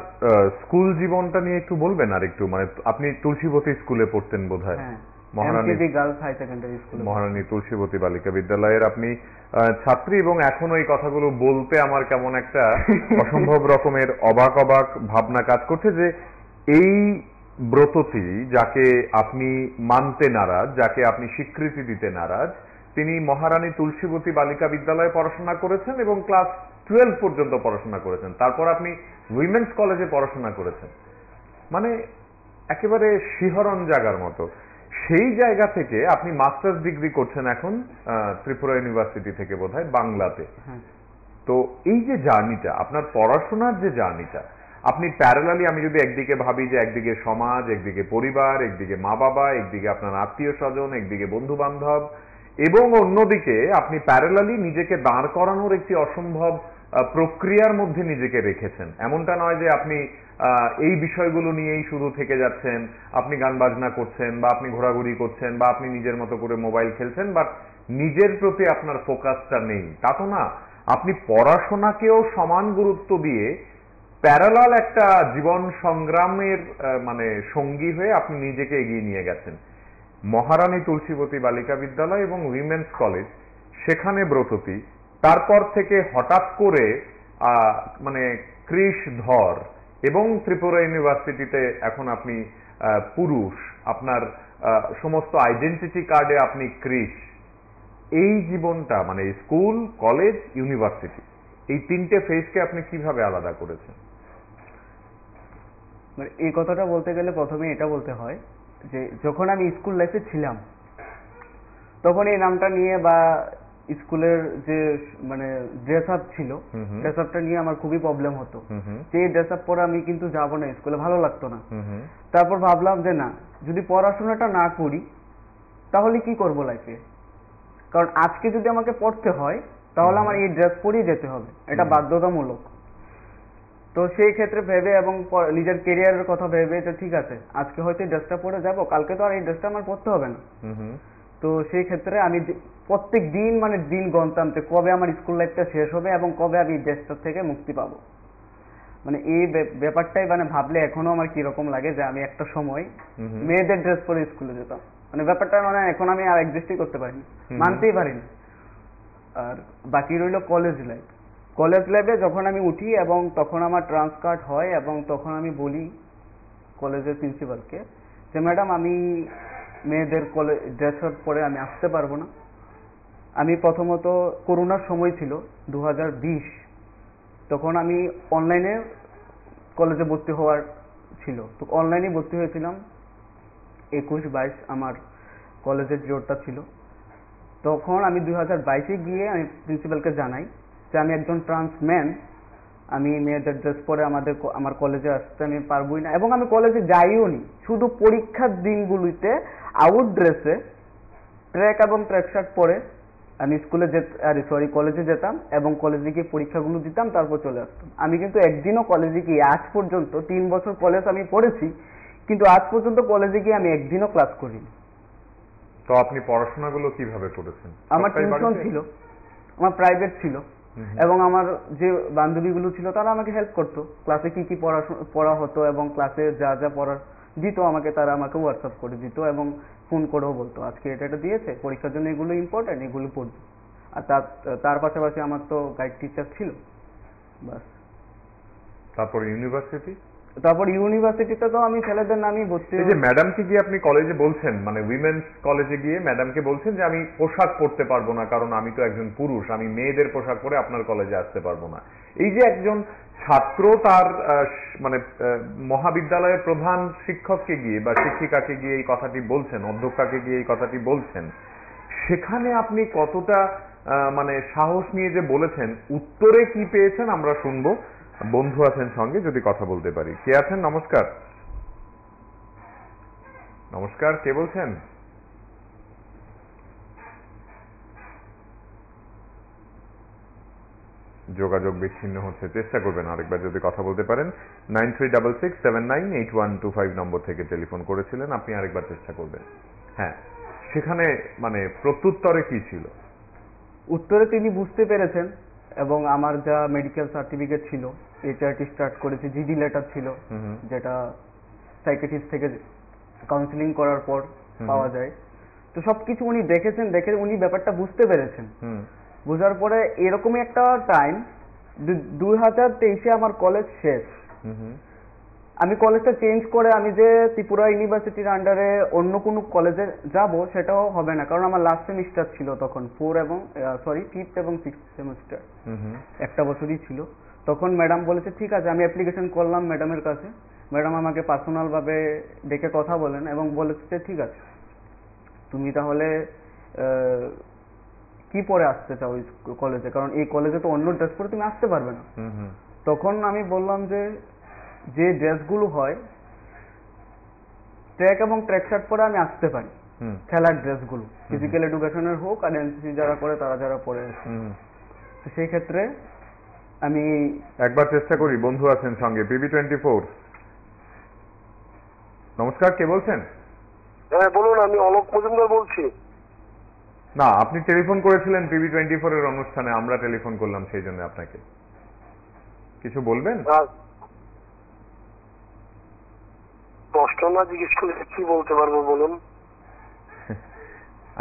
স্কুল জীবনটা নিয়ে একটু বলবেন আর একটু, মানে আপনি তুলসীবতী স্কুলে পড়তেন বোধহয়, মহারানী গার্লস হাই সেকেন্ডারি স্কুল, মহারানী তুলসীবতী বালিকা বিদ্যালয়ের আপনি ছাত্রী, এবং এখনো এই কথাগুলো বলতে আমার কেমন একটা অসম্ভব রকমের অবাক অবাক ভাবনা কাজ করছে যে এই ব্রতটি যাকে আপনি মানতে নারাজ, যাকে আপনি স্বীকৃতি দিতে নারাজ, তিনি মহারানী তুলসীবতী বালিকা বিদ্যালয়ে পড়াশোনা করেছেন এবং ক্লাস 12 পর্যন্ত পড়াশোনা করেছেন। তারপর আপনি উইমেন্স কলেজে পড়াশোনা করেছেন, মানে একেবারে শিহরণ জাগার মতো। সেই জায়গা থেকে আপনি মাস্টার্স ডিগ্রি করছেন এখন ত্রিপুরা ইউনিভার্সিটি থেকে বোধহয়, বাংলাতে। তো এই যে জার্নিটা, আপনার পড়াশোনার যে জার্নিটা, আপনি প্যারালালি, আমি যদি একদিকে ভাবি যে একদিকে সমাজ, একদিকে পরিবার, একদিকে মা বাবা, একদিকে আপনার আত্মীয় স্বজন, একদিকে বন্ধু বান্ধব, এবং অন্যদিকে আপনি প্যারালালি নিজেকে দাঁড় করানোর একটি অসম্ভব প্রক্রিয়ার মধ্যে নিজেকে রেখেছেন। এমনটা নয় যে আপনি এই বিষয়গুলো নিয়েই শুধু থেকে যাচ্ছেন, আপনি গান বাজনা করছেন, বা আপনি ঘোরাঘুরি করছেন, বা আপনি নিজের মতো করে মোবাইল খেলছেন, বাট নিজের প্রতি আপনার ফোকাসটা নেই, তা তো না। আপনি পড়াশোনাকেও সমান গুরুত্ব দিয়ে প্যারালাল একটা জীবন সংগ্রামের মানে সঙ্গী হয়ে আপনি নিজেকে এগিয়ে নিয়ে গেছেন। মহারানী তুলসীবতী বালিকা বিদ্যালয় এবং উইমেন্স কলেজ, সেখানে ব্রততী, তারপর থেকে হঠাৎ করে মানে কৃষ ধর, এবং ত্রিপুরা ইউনিভার্সিটিতে এখন আপনি পুরুষ, আপনার সমস্ত আইডেন্টিটি কার্ডে আপনি কৃষ। এই জীবনটা, মানে স্কুল, কলেজ, ইউনিভার্সিটি, এই তিনটে ফেজকে আপনি কিভাবে আলাদা করেছেন? মানে এই কথাটা বলতে গেলে প্রথমে এটা বলতে হয় যে যখন আমি স্কুল লাইফে ছিলাম, তখন এই নামটা নিয়ে বা স্কুলের যে মানে ড্রেস আপ ছিল, ড্রেস আপটা নিয়ে আমার খুবই প্রবলেম হতো যে এই ড্রেস আপ পরে আমি কিন্তু যাবো না স্কুলে, ভালো লাগতো না। তারপর ভাবলাম যে না, যদি পড়াশোনাটা না করি তাহলে কি করব লাইফে, কারণ আজকে যদি আমাকে পড়তে হয় তাহলে আমার এই ড্রেস পরেই যেতে হবে, এটা বাধ্যতামূলক। তো সেই ক্ষেত্রে ভেবে এবং নিজের কেরিয়ারের কথা ভেবে যে ঠিক আছে, আজকে হয়তো এই ড্রেসটা পরে যাব, কালকে তো আর এই ড্রেসটা আমার পরতে হবে না। তো সেই ক্ষেত্রে আমি প্রত্যেক দিন মানে দিন গণতাম যে কবে আমার স্কুল লাইফটা শেষ হবে এবং কবে আমি এই ড্রেসটার থেকে মুক্তি পাবো। মানে এই ব্যাপারটাই মানে ভাবলে এখনো আমার কিরকম লাগে যে আমি একটা সময় মেয়েদের ড্রেস পরে স্কুলে যেতাম, মানে ব্যাপারটা মানে এখন আমি আর এক্সিস্টই করতে পারিনি, মানতেই পারিনি। আর বাকি রইল কলেজ লাইফ। কলেজ লাইফে যখন আমি উঠি এবং তখন আমার ট্রান্সকার্ড হয়, এবং তখন আমি বলি কলেজের প্রিন্সিপালকে যে ম্যাডাম, আমি মেয়েদের কলেজ ড্রেস আপ পরে আমি আসতে পারবো না। আমি প্রথমত করোনার সময় ছিল 2020, তখন আমি অনলাইনে কলেজে ভর্তি হওয়ার ছিল, তো অনলাইনে ভর্তি হয়েছিলাম। 21-22 আমার কলেজের জোরটা ছিল। তখন আমি 2022-এ গিয়ে আমি প্রিন্সিপালকে জানাই যে আমি একজন ট্রান্সম্যান, আমি মেয়েদের ড্রেস পরে আমার কলেজে আসতে আমি পারবই না, এবং আমি কলেজে যাইও নি। শুধু পরীক্ষার দিনগুলিতে আউট ড্রেসে ট্র্যাক এবং ট্র্যাক শার্ট পরে আমি কলেজে যেতাম, এবং কলেজে গিয়ে পরীক্ষাগুলো দিতাম, তারপর চলে আসতাম। আমি কিন্তু একদিনও কলেজে গিয়ে আজ পর্যন্ত 3 বছর কলেজ আমি পড়েছি, কিন্তু আজ পর্যন্ত কলেজে গিয়ে আমি একদিনও ক্লাস করিনি। তো আপনি পড়াশোনাগুলো কিভাবে করেছেন? আমার টিউশন ছিল, আমার প্রাইভেট ছিল, এবং আমার যে বান্ধবীগুলো ছিল তারা আমাকে হেল্প করতো, ক্লাসে কি কি পড়া হতো এবং ক্লাসে যা যা পড়ার দিত আমাকে, তারা আমাকে হোয়াটসঅ্যাপ করে দিত এবং ফোন করেও বলতো আজকে এটা এটা দিয়েছে, পরীক্ষার জন্য এগুলো ইম্পর্টেন্ট, এগুলো পড়বে। আর তার পাশাপাশি আমার তো গাইড টিচার ছিল, বাস। তারপর ইউনিভার্সিটি? তারপর ইউনিভার্সিটিতে তো আমি ছেলেদের নামই ভর্তি। এই যে ম্যাডামকে গিয়ে আপনি কলেজে বলছেন, মানে উইমেন্স কলেজে গিয়ে ম্যাডামকে বলছেন যে আমি পোশাক পরতে পারবো না, কারণ আমি তো একজন পুরুষ, আমি মেয়েদের পোশাক পরে আপনার কলেজে আসতে পারবো না। এই যে একজন ছাত্র তার মানে মহাবিদ্যালয়ের প্রধান শিক্ষককে গিয়ে বা শিক্ষিকাকে গিয়ে এই কথাটি বলছেন, অধ্যক্ষাকে গিয়ে এই কথাটি বলছেন, সেখানে আপনি কতটা মানে সাহস নিয়ে যে বলেছেন, উত্তরে কি পেয়েছেন আমরা শুনবো। বন্ধু আছেন সঙ্গে, যদি কথা বলতে পারি। কে আছেন? নমস্কার। নমস্কার, কে বলছেন? যোগাযোগ বিচ্ছিন্ন হচ্ছে, চেষ্টা করবেন আরেকবার যদি কথা বলতে পারেন। 9366798125 নম্বর থেকে টেলিফোন করেছিলেন, আপনি আরেকবার চেষ্টা করবেন। হ্যাঁ, সেখানে মানে প্রত্যুত্তরে কি ছিল? উত্তরে তিনি বুঝতে পেরেছেন এবং আমার যা মেডিকেল সার্টিফিকেট ছিল, এইচআরটি স্টার্ট করেছি, জিডি লেটার ছিল যেটা সাইকিয়াট্রিস্ট থেকে কাউন্সিলিং করার পর পাওয়া যায়, তো সবকিছু উনি দেখেছেন, দেখে উনি ব্যাপারটা বুঝতে পেরেছেন। বোঝার পরে এরকমই একটা টাইম 2023-এ আমার কলেজ শেষ। আমি কলেজটা চেঞ্জ করে আমি যে ত্রিপুরা ইউনিভার্সিটির আন্ডারে অন্য কোনো কলেজে যাব সেটাও হবে না, কারণ আমার লাস্ট সেমিস্টার ছিল তখন, 5th এবং 6th সেমিস্টার, একটা বছরই ছিল। তখন ম্যাডাম বলেছে ঠিক আছে, আমি অ্যাপ্লিকেশন করলাম ম্যাডামের কাছে। ম্যাডাম আমাকে পার্সোনাল ভাবে ডেকে কথা বলেন এবং বলেছে ঠিক আছে, তুমি তাহলে কি পরে আসতে চাও কলেজে, কারণ এই কলেজে তো অন্য ড্রেস পরে তুমি আসতে পারবে না। তখন আমি বললাম যে ড্রেসগুলো হয় ট্র্যাক এবং ট্র্যাক শার্ট পরে আমি আসতে পারি, খেলার ড্রেসগুলো ফিজিক্যাল এডুকেশনের হোক আর এনসিসি যারা করে তারা যারা পরে আসে, তো সেই ক্ষেত্রে আমি একবার চেষ্টা করি। বন্ধু আছেন সঙ্গে, PB24। নমস্কার, কে বলছেন? হ্যাঁ বলুন, আমি অলোক মজুমদার বলছি। না, আপনি টেলিফোন করেছিলেন PB24 এর অনুষ্ঠানে, আমরা টেলিফোন করলাম সেই জন্য আপনাকে। কিছু বলবেন? প্রশ্ন না জিজ্ঞেস করলে কি বলতে পারবো বলুন।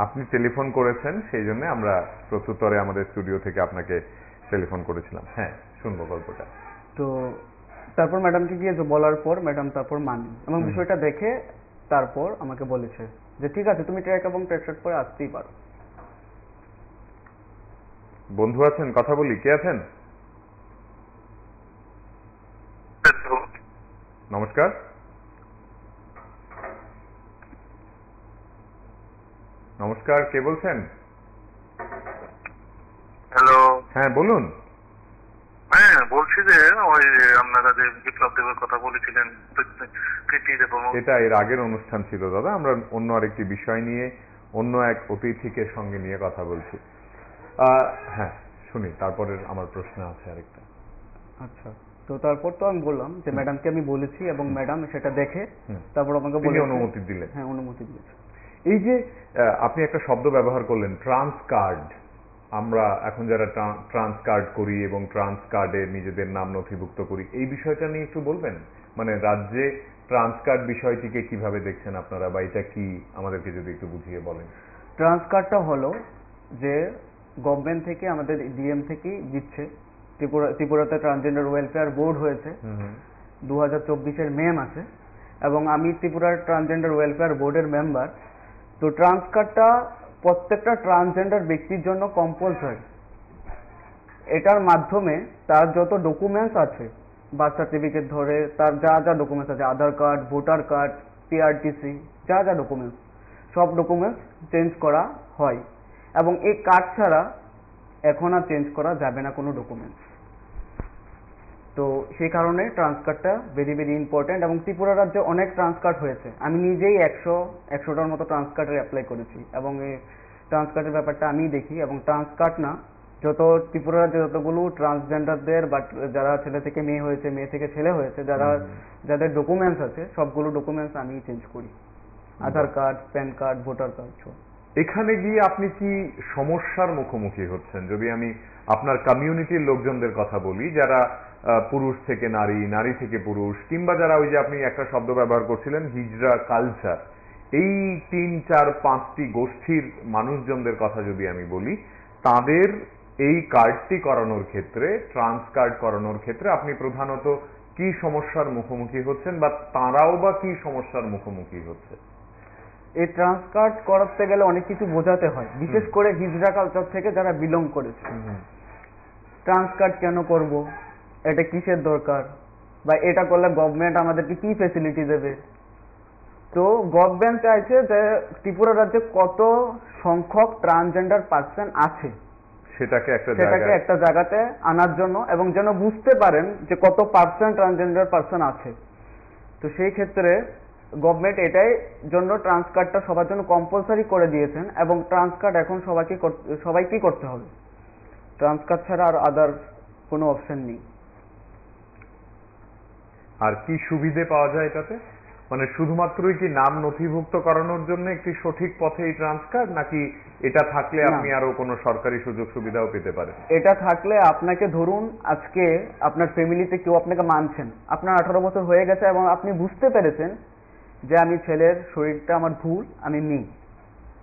আপনি টেলিফোন করেছেন সেই জন্য আমরা প্রত্যুত্তরে আমাদের স্টুডিও থেকে আপনাকে টেলিফোন করেছিলাম। হ্যাঁ, শুনবো গল্পটা। তো তারপর ম্যাডামকে গিয়ে বলার পর ম্যাডাম তারপর মানেন এবং বিষয়টা দেখে তারপর আমাকে বলেছে যে ঠিক আছে, তুমি ট্র্যাক এবং ট্র্যাক শার্ট পরে আসতেই পারো। বন্ধু আছেন, কথা বলি। কে আছেন? নমস্কার। নমস্কার, কে বলছেন? হ্যালো। হ্যাঁ বলুন। হ্যাঁ বলছি যে ওই আপনারা যে বিপ্লব দেবের কথা বলেছিলেন, এটা এর আগের অনুষ্ঠান ছিল দাদা, আমরা অন্য আরেকটি বিষয় নিয়ে অন্য এক অতিথিকে সঙ্গে নিয়ে কথা বলছি। হ্যাঁ শুনি, তারপরে আমার প্রশ্ন আছে আরেকটা। আচ্ছা, তো তারপর তো আমি বললাম যে ম্যাডামকে আমি বলেছি এবং ম্যাডাম সেটা দেখে তারপর আমাকে অনুমতি দিলেন। হ্যাঁ, অনুমতি দিয়েছে। এই যে আপনি একটা শব্দ ব্যবহার করলেন, ট্রান্স কার্ড। আমরা এখন যারা ট্রান্স কার্ড করি এবং ট্রান্স কার্ডে নিজেদের নাম নথিভুক্ত করি, এই বিষয়টা নিয়ে একটু বলবেন? মানে রাজ্যে ট্রান্স কার্ড বিষয়টিকে কিভাবে দেখছেন আপনারা, বা এটা কি আমাদেরকে যদি একটু বুঝিয়ে বলেন। ট্রান্স কার্ডটা হলো যে গভর্নমেন্ট থেকে আমাদের ডিএম থেকেই দিচ্ছে। ত্রিপুরাতে ট্রান্সজেন্ডার ওয়েলফেয়ার বোর্ড হয়েছে 2024-এর মে মাসে, এবং আমি ত্রিপুরার ট্রান্সজেন্ডার ওয়েলফেয়ার বোর্ডের মেম্বার। তো ট্রান্স কার্ডটা প্রত্যেকটা ট্রান্সজেন্ডার ব্যক্তির জন্য কম্পালসরি। এটার মাধ্যমে তার যত ডকুমেন্টস আছে, বার্থ সার্টিফিকেট ধরে তার যা যা ডকুমেন্টস আছে, আধার কার্ড, ভোটার কার্ড, পিআরটিসি, যা যা ডকুমেন্টস, সব ডকুমেন্টস চেঞ্জ করা হয় এবং এই কার্ড ছাড়া এখন আর চেঞ্জ করা যাবে না কোনো ডকুমেন্টস। তো সেই কারণে ট্রান্স কার্ডটা ভেরি ভেরি ইম্পর্টেন্ট, এবং ত্রিপুরা রাজ্যে অনেক ট্রান্স কার্ড হয়েছে। আমি নিজেই 100টার মতো ট্রান্স কার্ডের অ্যাপ্লাই করেছি এবং এই ট্রান্স কার্ডের ব্যাপারটা আমি দেখি। এবং ট্রান্স কার্ড না, যত ত্রিপুরা রাজ্যে যতগুলো ট্রান্সজেন্ডারদের বা যারা ছেলে থেকে মেয়ে হয়েছে, মেয়ে থেকে ছেলে হয়েছে, যাদের ডকুমেন্টস আছে, সবগুলো ডকুমেন্টস আমি চেঞ্জ করি, Aadhaar card, PAN card, voter card সব। এখানে গিয়ে আপনি কি সমস্যার মুখোমুখি হচ্ছেন? যদি আমি আপনার কমিউনিটির লোকজনদের কথা বলি, যারা পুরুষ থেকে নারী, নারী থেকে পুরুষ, কিংবা যারা ওই যে আপনি একটা শব্দ ব্যবহার করছিলেন হিজড়া কালচার, এই 3-4-5টি গোষ্ঠীর মানুষজনদের কথা যদি আমি বলি, তাদের এই কার্ডটি করানোর ক্ষেত্রে, ট্রান্স কার্ড করানোর ক্ষেত্রে আপনি প্রধানত কি সমস্যার মুখোমুখি হচ্ছেন, বা তারাও বা কি সমস্যার মুখোমুখি হচ্ছে? এই ট্রান্স কার্ড করাতে গেলে অনেক কিছু বোঝাতে হয়, বিশেষ করে হিজড়া কালচার থেকে যারা বিলং করেছে। ট্রান্স কার্ড কেন করব, এটা কিসের দরকার, বা এটা করলে গভর্নমেন্ট আমাদেরকে কি ফ্যাসিলিটি দেবে। তো গভর্নমেন্ট চাইছে যে ত্রিপুরা রাজ্যে কত সংখ্যক ট্রান্সজেন্ডার পার্সন আছে সেটাকে একটা জায়গাতে আনার জন্য, এবং যেন বুঝতে পারেন যে কত পার্সেন্ট ট্রান্সজেন্ডার পার্সন আছে। তো সেই ক্ষেত্রে গভর্নমেন্ট এটাই জন্য ট্রান্স কার্ডটা সবার জন্য কম্পালসারি করে দিয়েছেন, এবং ট্রান্স কার্ড এখন সবাইকেই করতে হবে। ট্রান্স কার্ড ছাড়া আর আদার কোনো অপশন নেই। আর কি সুবিধে পাওয়া যায় এটাতে? মানে শুধুমাত্রই কি নাম নথিভুক্ত করানোর জন্য একটি সঠিক পথে এই ট্রান্সকার্ড, নাকি এটা থাকলে আপনি আরো কোনো সরকারি সুযোগ সুবিধাও পেতে পারেন? এটা থাকলে আপনাকে, ধরুন আজকে আপনার ফ্যামিলিতে কেউ আপনাকে মানছেন, আপনার 18 বছর হয়ে গেছে এবং আপনি বুঝতে পেরেছেন যে আমি ছেলের শরীরটা আমার ভুল, আমি মেয়ে,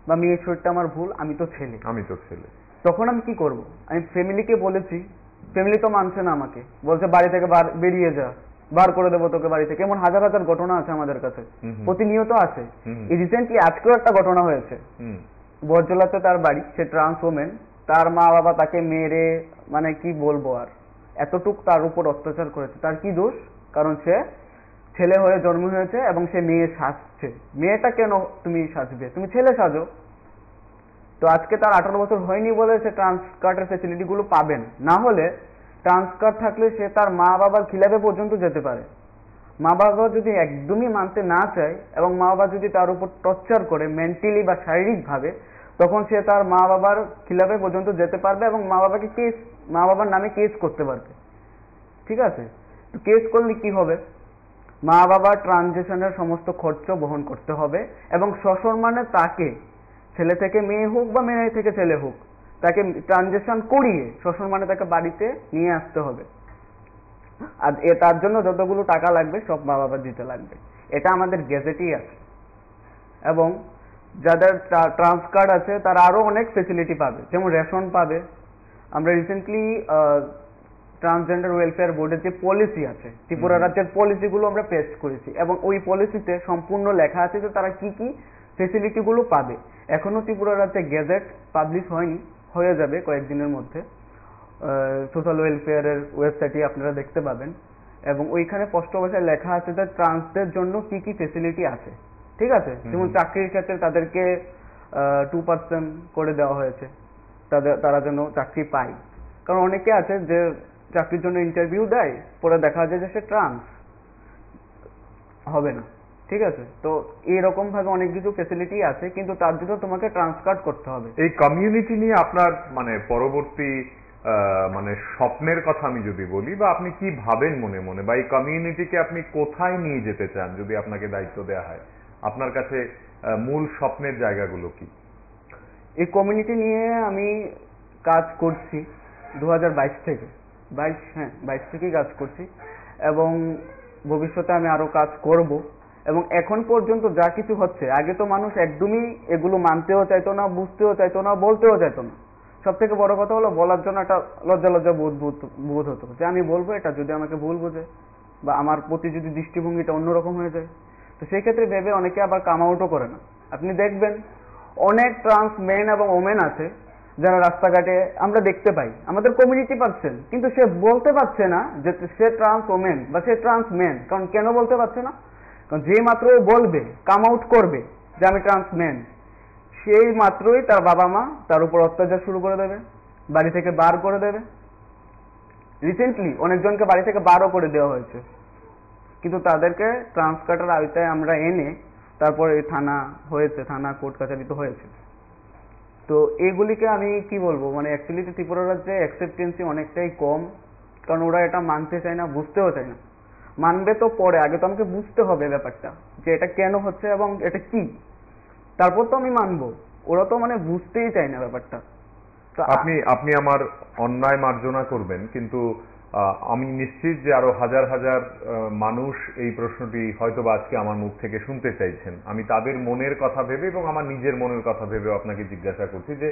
বা মেয়ের শরীরটা আমার ভুল, আমি তো ছেলে। তখন আমি কি করব? আমি ফ্যামিলিকে বলেছি, ফ্যামিলি তো মানছে না আমাকে, বলছে বাড়ি থেকে বেরিয়ে যা, বার করে দেবো তোকে বাড়ি থেকে। এমন হাজার হাজার ঘটনা আছে আমাদের কাছে, প্রতিনিয়ত আছে। এই রিসেন্টলি আজকেও একটা ঘটনা হয়েছে, বরজলাতে তার বাড়ি, সে ট্রান্স ওমেন, তার মা বাবা তাকে মেরে, মানে কি বলবো আর, এতটুক তার উপর অত্যাচার করেছে। তার কি দোষ? কারণ সে ছেলে হয়ে জন্ম হয়েছে এবং সে মেয়ে সাজছে। মেয়েটা কেন তুমি সাজবে? তুমি ছেলে সাজো। তো আজকে তার 18 বছর হয়নি বলে সে ট্রান্স কার্ডের ফ্যাসিলিটি গুলো পাবেন, না হলে ট্রান্স কার্ড থাকলে সে তার মা বাবার খিলাফে পর্যন্ত যেতে পারে। মা বাবা যদি একদমই মানতে না চায় এবং মা বাবা যদি তার উপর টর্চার করে মেন্টালি বা শারীরিকভাবে, তখন সে তার মা বাবার খিলাফে পর্যন্ত যেতে পারবে এবং মা বাবার নামে কেস করতে পারবে। ঠিক আছে? তো কেস করলে কি হবে? মা বাবার ট্রানজেকশনের সমস্ত খরচ বহন করতে হবে এবং সসম্মানে তাকে, ছেলে থেকে মেয়ে হোক বা মেয়ে থেকে ছেলে হোক, তাকে ট্রানজেকশন করিয়ে সসম্মানে তাকে বাড়িতে নিয়ে আসতে হবে। আর তার জন্য যতগুলো টাকা লাগবে সব মা বাবা দিতে লাগবে। এটা আমাদের গেজেটেই আছে। এবং যাদের ট্রান্স কার্ড আছে তারা আরো অনেক ফেসিলিটি পাবে, যেমন রেশন পাবে। আমরা রিসেন্টলি ট্রান্সজেন্ডার ওয়েলফেয়ার বোর্ডের যে পলিসি আছে, ত্রিপুরা রাজ্যের পলিসিগুলো আমরা পেশ করেছি এবং ওই পলিসিতে সম্পূর্ণ লেখা আছে যে তারা কি কি ফেসিলিটি গুলো পাবে। এখনো ত্রিপুরা রাজ্যে গেজেট পাবলিশ হয়নি, হয়ে যাবে কয়েকদিনের মধ্যে। সোশ্যাল ওয়েলফেয়ারের ওয়েবসাইটে আপনারা দেখতে পাবেন এবং ওইখানে স্পষ্ট ভাষায় লেখা আছে যে ট্রান্সদের জন্য কি কি ফেসিলিটি আছে। ঠিক আছে? যেমন চাকরির ক্ষেত্রে তাদেরকে 2% করে দেওয়া হয়েছে, তারা যেন চাকরি পায়। কারণ অনেকে আছে যে চাকরির জন্য ইন্টারভিউ দেয়, পরে দেখা যায় যে সে ট্রান্স হবে না। ঠিক আছে? তো এরকম ভাবে অনেক কিছু ফেসিলিটি আছে, কিন্তু তার জন্য তোমাকে ট্রান্স কার্ড করতে হবে। এই কমিউনিটি নিয়ে আপনার মানে পরবর্তী মানে স্বপ্নের কথা আমি যদি বলি, বা আপনি কি ভাবেন মনে মনে, বা এই কমিউনিটিকে আপনি কোথায় নিয়ে যেতে চান যদি আপনাকে দায়িত্ব দেওয়া হয়, আপনার কাছে মূল স্বপ্নের জায়গাগুলো কি? এই কমিউনিটি নিয়ে আমি কাজ করছি 2022 থেকে, 22 থেকেই কাজ করছি এবং ভবিষ্যতে আমি আরো কাজ করব। এবং এখন পর্যন্ত যা কিছু হচ্ছে, আগে তো মানুষ একদমই এগুলো মানতেও চাইতো না, বুঝতেও চাইতো না, বলতেও চাইতো না। সব থেকে বড় কথা হলো বলার জন্য একটা লজ্জা বোধ হতো যে আমি বলবো এটা, যদি আমাকে ভুল বোঝে বা আমার প্রতি যদি দৃষ্টিভঙ্গিটা অন্যরকম হয়ে যায়, তো সেই ক্ষেত্রে ভেবে অনেকে আবার কাম আউটও করে না। আপনি দেখবেন অনেক ট্রান্স মেন এবং ওমেন আছে যারা রাস্তাঘাটে আমরা দেখতে পাই, আমাদের কমিউনিটি পারসন, কিন্তু সে বলতে পারছে না যে সে ট্রান্স ওমেন বা সে ট্রান্স মেন। কারণ কেন বলতে পারছে না? কারণ যে মাত্র বলবে, কাম আউট করবে যে আমি ট্রান্স মেন, সেই মাত্রই তার বাবা মা তার উপর অত্যাচার শুরু করে দেবে, বাড়ি থেকে বার করে দেবে। রিসেন্টলি অনেকজনকে বাড়ি থেকে বারও করে দেওয়া হয়েছে, কিন্তু তাদেরকে ট্রান্স কার্ডের আওতায় আমরা এনে তারপরে থানা কোর্ট কাছারিতে হয়েছে। তো এইগুলিকে আমি কি বলবো, মানে অ্যাকচুয়ালি ত্রিপুরা রাজ্যে অ্যাকসেপ্টেন্সি অনেকটাই কম, কারণ ওরা এটা মানতে চায় না, বুঝতেও চায় না। মানবে তো পরে, আগে তো আমাকে বুঝতে হবে ব্যাপারটা যে এটা কেন হচ্ছে এবং এটা কি, তারপর তো আমি মানবো। ওরা তো মানে বুঝতেই চায় না ব্যাপারটা। তো আপনি আমার অন্যায় মার্জনা করবেন, কিন্তু আমি নিশ্চিত যে আরো হাজার হাজার মানুষ এই প্রশ্নটি হয়তোবা আজকে আমার মুখ থেকে শুনতে চাইছেন। আমি তাদের মনের কথা ভেবে এবং আমার নিজের মনের কথা ভেবে আপনাকে জিজ্ঞাসা করছি যে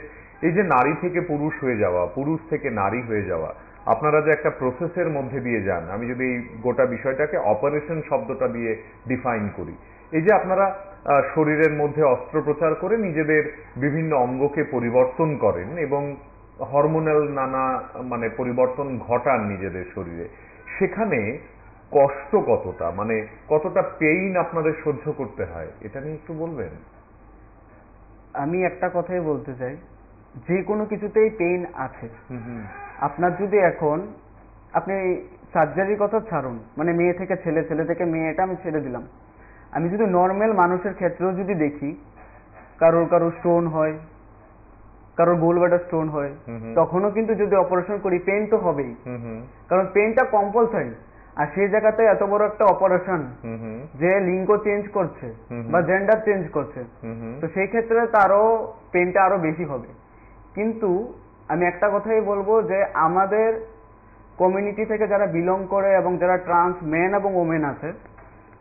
এই যে নারী থেকে পুরুষ হয়ে যাওয়া, পুরুষ থেকে নারী হয়ে যাওয়া, আপনারা যে একটা প্রসেসের মধ্যে দিয়ে যান, আমি যদি এই গোটা বিষয়টাকে অপারেশন শব্দটা দিয়ে ডিফাইন করি, এই যে আপনারা শরীরের মধ্যে অস্ত্রোপচার করে নিজেদের বিভিন্ন অঙ্গকে পরিবর্তন করেন এবং হরমোনাল নানা মানে পরিবর্তন ঘটান নিজেদের শরীরে, সেখানে কষ্ট কতটা, মানে কতটা পেইন আপনাদের সহ্য করতে হয়, এটা নিয়ে একটু বলবেন? আমি একটা কথাই বলতে চাই, যে কোনো কিছুতেই পেইন আছে। আপনার যদি এখন আপনি সার্জারির কথা ছাড়ুন, মানে মেয়ে থেকে ছেলে, ছেলে থেকে মেয়ে, এটা আমি ছেড়ে দিলাম। আমি যদি নর্মাল মানুষের ক্ষেত্রেও যদি দেখি, কারোর স্টোন হয়, কারোর গোলব্লাডার স্টোন হয়, তখনও কিন্তু যদি অপারেশন করি পেন তো হবেই, কারণ পেনটা কম্পালসারি। আর সেই জায়গাতে এত বড় একটা অপারেশন, যে লিঙ্গ চেঞ্জ করছে বা জেন্ডার চেঞ্জ করছে, তো সেই ক্ষেত্রে তারও পেনটা আরো বেশি হবে। কিন্তু আমি একটা কথাই বলবো যে আমাদের কমিউনিটি থেকে যারা বিলং করে এবং যারা ট্রান্স মেন এবং ওমেন আছে,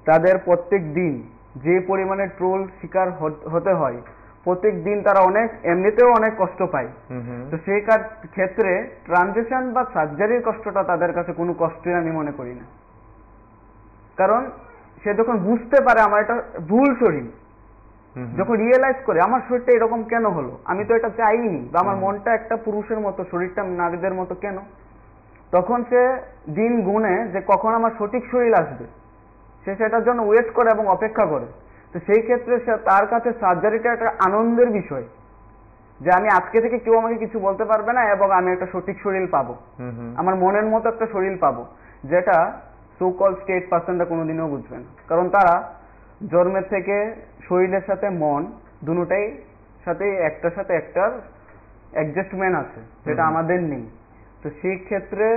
তাদের প্রত্যেক দিন যে পরিমাণে ট্রোল শিকার হতে হয়, প্রত্যেক দিন তারা এমনিতেও অনেক কষ্ট পায়। তো সেই ক্ষেত্রে ট্রানজিশন বা সার্জারির কষ্টটা তাদের কাছে কোনো কষ্টই আমি মনে করি না, কারণ সে যখন বুঝতে পারে আমার এটা ভুল শরীর, যখন রিয়েলাইজ করে আমার শরীরটা এরকম কেন হলো, আমি তো এটা চাইনি, বা আমার মনটা একটা পুরুষের মতো, শরীরটা নারীদের মতো কেন, তখন সে দিন গুনে যে কখন আমার সঠিক শরীর আসবে, সে সেটার জন্য ওয়েট করে এবং অপেক্ষা করে। তো সেই ক্ষেত্রে তার কাছে সার্জারিটা একটা আনন্দের বিষয়, যে আমি আজকে থেকে কেউ আমাকে কিছু বলতে পারবে না এবং আমি একটা সঠিক শরীর পাবো, আমার মনের মতো একটা শরীর পাবো, যেটা সো কল স্টেট পার্সনরা কোনোদিনও বুঝবে না, কারণ তারা জন্মের থেকে শরীরের সাথে মন দুটোটাই সাথে একটার সাথে একটার অ্যাডজাস্টমেন্ট আছে, যেটা আমাদের নেই। তো সেই ক্ষেত্রে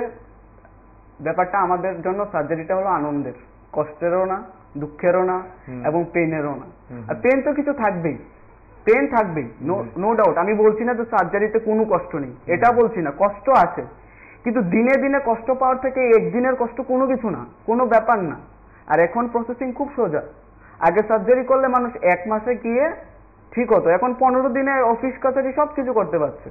ব্যাপারটা আমাদের জন্য সার্জারিটা হলো আনন্দের, কষ্টেরও না, দুঃখেরও না এবং পেনেরও না। আর পেন তো কিছু থাকবেই, পেন থাকবেই, নো ডাউট। আমি বলছি না যে সার্জারিতে কোনো কষ্ট নেই, এটা বলছি না, কষ্ট আছে, কিন্তু দিনে দিনে কষ্ট পাওয়ার থেকে একদিনের কষ্ট কোনো কিছু না, কোনো ব্যাপার না। আর এখন প্রসেসিং খুব সোজা। আগে সার্জারি করলে মানুষ 1 মাসে গিয়ে ঠিক হতো, এখন 15 দিনে অফিস কাছারি সব কিছু করতে পারছে,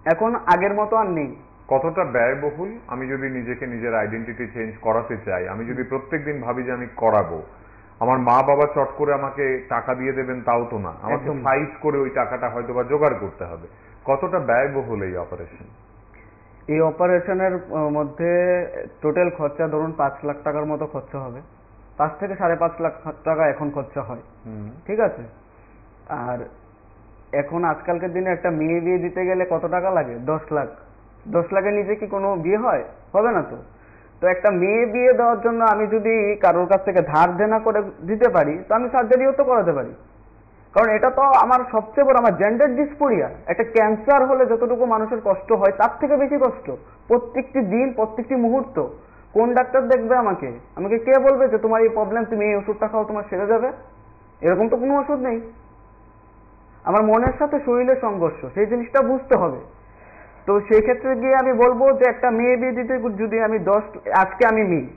এখন আগের মতো আর নেই। কতটা ব্যয়বহুল? আমি যদি নিজেকে নিজের আইডেন্টিটি চেঞ্জ করাতে চাই, আমি যদি প্রত্যেকদিন ভাবি যে আমি করাবো, আমার মা বাবা চট করে আমাকে টাকা দিয়ে দেবেন তাও তো না, আমাকে ফাইট করে ওই টাকাটা হয়তো বা জোগাড় করতে হবে। কতটা ব্যয়বহুল এই অপারেশন? এই অপারেশনের মধ্যে টোটাল খরচা ধরুন 5 লাখ টাকার মতো খরচা হবে, 5 থেকে 5.5 লাখ টাকা এখন খরচা হয়, ঠিক আছে। আর এখন আজকালকার দিনে একটা মেয়ে বিয়ে দিতে গেলে কত টাকা লাগে? 10 লাখ। 10 লাখের নিচে কি কোনো বিয়ে হয়? হবে না তো। তো একটা মেয়ে বিয়ে দেওয়ার জন্য আমি যদি কারোর কাছ থেকে ধার দেনা করে দিতে পারি, তো আমি সার্জারিও তো করাতে পারি, কারণ এটা তো আমার সবচেয়ে বড়, আমার জেন্ডার ডিসফোরিয়া, একটা ক্যান্সার হলে যতটুকু মানুষের কষ্ট হয় তার থেকে বেশি কষ্ট প্রত্যেকটি দিন, প্রত্যেকটি মুহূর্ত। কোন ডাক্তার দেখবে আমাকে? আমাকে কে বলবে যে তোমার এই প্রবলেম, তুমি এই ওষুধটা খাও তোমার সেরে যাবে? এরকম তো কোনো ওষুধ নেই। আমার মনের সাথে শরীরের সংঘর্ষ, সেই জিনিসটা বুঝতে হবে। তো সেই ক্ষেত্রে গিয়ে আমি বলবো যে একটা মেয়ে বিয়ে দিতে যদি আমি আজকে আমি মেয়ে,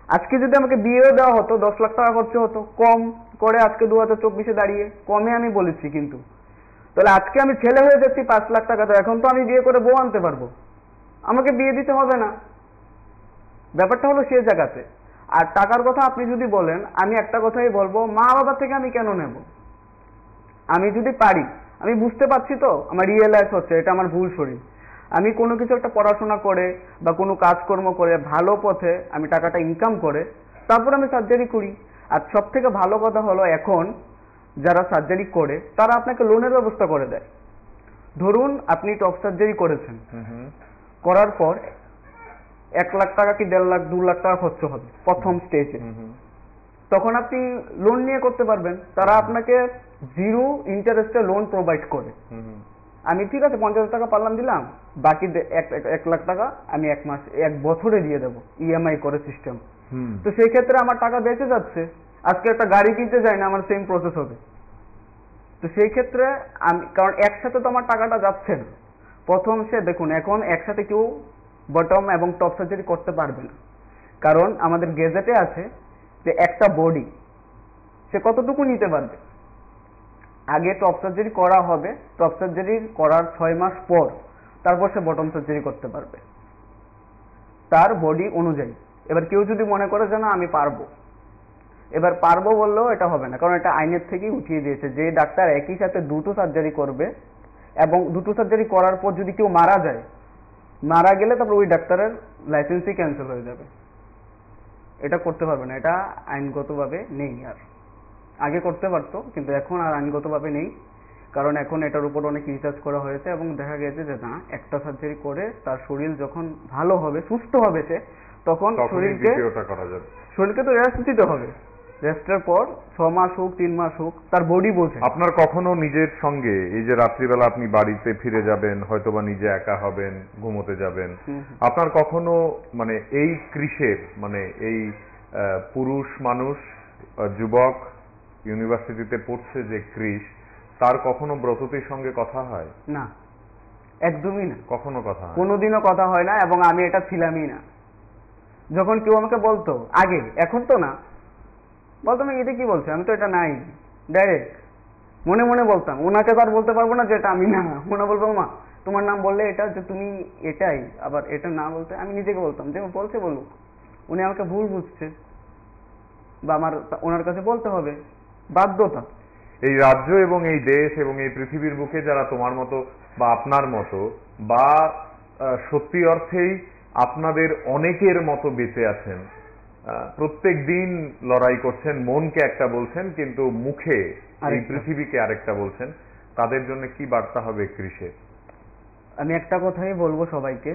আজকে যদি আমাকে বিয়েও দেওয়া হতো 10 লাখ টাকা খরচ হতো, কম করে আজকে 2024-এ দাঁড়িয়ে কমে আমি বলেছি, কিন্তু তাহলে আজকে আমি ছেলে হয়ে যাচ্ছি 5 লাখ টাকা, তো এখন তো আমি বিয়ে করে বউ আনতে পারবো, আমাকে বিয়ে দিতে হবে না। ব্যাপারটা হলো সেই জায়গাতে। আর টাকার কথা আপনি যদি বলেন, আমি একটা কথাই বলবো, মা বাবা থেকে আমি কেন নেব? আমি যদি পারি, আমি বুঝতে পারছি তো আমার রিয়েলাইজ হচ্ছে এটা আমার ভুল শরীর, আমি কোনো কিছু একটা পড়াশোনা করে বা কোনো কাজকর্ম করে ভালো পথে আমি টাকাটা ইনকাম করে তারপর আমি সার্জারি করি। আর সব থেকে ভালো কথা হলো এখন যারা সার্জারি করে তারা আপনাকে লোনের ব্যবস্থা করে দেয়। ধরুন আপনি টপ সার্জারি করেছেন, করার পর 1 লাখ টাকা কি 1.5 লাখ 2 লাখ টাকা খরচ হবে প্রথম স্টেজে, তখন আপনি লোন নিয়ে করতে পারবেন। তারা আপনাকে 0 ইন্টারেস্টে লোন প্রোভাইড করে। আমি ঠিক আছে 50,000 টাকা পারলাম দিলাম, বাকি 1 লাখ টাকা আমি 1 বছরে দিয়ে দেবো ইএমআই করে সিস্টেম। তো সেই ক্ষেত্রে আমার টাকা বেঁচে যাচ্ছে। আজকে একটা গাড়ি কিনতে যাই না, আমার সেম প্রসেস হবে। তো সেই ক্ষেত্রে আমি, কারণ একসাথে তো আমার টাকাটা যাচ্ছে না। প্রথম সে দেখুন, এখন একসাথে কেউ বটম এবং টপ সার্জারি করতে পারবে না, কারণ আমাদের গেজেটে আছে যে একটা বডি সে কতটুকু নিতে পারবে। আগে টপ সার্জারি করা হবে, টপ সার্জারি করার 6 মাস পর তারপর সে বটম সার্জারি করতে পারবে তার বডি অনুযায়ী। এবার কেউ যদি মনে করে যে না আমি পারবো, এবার পারবো বললেও এটা হবে না, কারণ এটা আইনের থেকেই উঠিয়ে দিয়েছে যে ডাক্তার একই সাথে 2টো সার্জারি করবে এবং 2টো সার্জারি করার পর যদি কেউ মারা যায়, মারা গেলে তারপর ওই ডাক্তারের লাইসেন্সই ক্যান্সেল হয়ে যাবে। এটা করতে পারবে না, এটা আইনগতভাবে নেই। আর আগে করতে পারতো, কিন্তু এখন আর আইনগতভাবে নেই, কারণ এখন এটার উপর অনেক রিসার্চ করা হয়েছে এবং দেখা গেছে যে না, একটা সার্জারি করে তার শরীর যখন ভালো হবে, সুস্থ হবে, সে তখন শরীরকে তো রেস্ট দিতে হবে। রেস্টের পর 6 মাস হোক 3 মাস হোক তার বডি বোঝে। আপনার কখনো নিজের সঙ্গে এই যে রাত্রিবেলা আপনি বাড়িতে ফিরে যাবেন, হয়তোবা নিজে একা হবেন, ঘুমোতে যাবেন, আপনার কখনো মানে এই কৃষের মানে এই পুরুষ মানুষ যুবক ইউনিভার্সিটিতে পড়ছে যে কৃষ, তার কখনো ব্রততির সঙ্গে কথা হয় না, একদমই না, কখনো কথা হয় না? কোনোদিনও কথা হয় না, এবং আমি এটা ছিলামই না। যখন কেউ আমাকে বলতো আগে, এখন তো না, বলতো আমি এটা কি বলছে, আমি তো এটা নাই, ডাইরেক্ট মনে মনে বলতাম। ওনাকে তো আর বলতে পারবো না যে এটা আমি না, ওনা বলবো মা তোমার নাম বললে এটা, যে তুমি এটাই, আবার এটা না বলতে আমি নিজেকে বলতাম যে বলছে বলুক, উনি আমাকে ভুল বুঝছে বা আমার ওনার কাছে বলতে হবে, বাধ্যতা। এই রাজ্য এবং এই দেশ এবং এই পৃথিবীর বুকে যারা তোমার মতো বা আপনার মতো বা সত্যি অর্থেই আপনাদের অনেকের মতো বেঁচে আছেন, প্রত্যেক দিন লড়াই করছেন, মনকে একটা বলছেন কিন্তু মুখে এই পৃথিবীকে আরেকটা বলছেন, তাদের জন্য কি বার্তা হবে কৃষের? আমি একটা কথাই বলবো সবাইকে,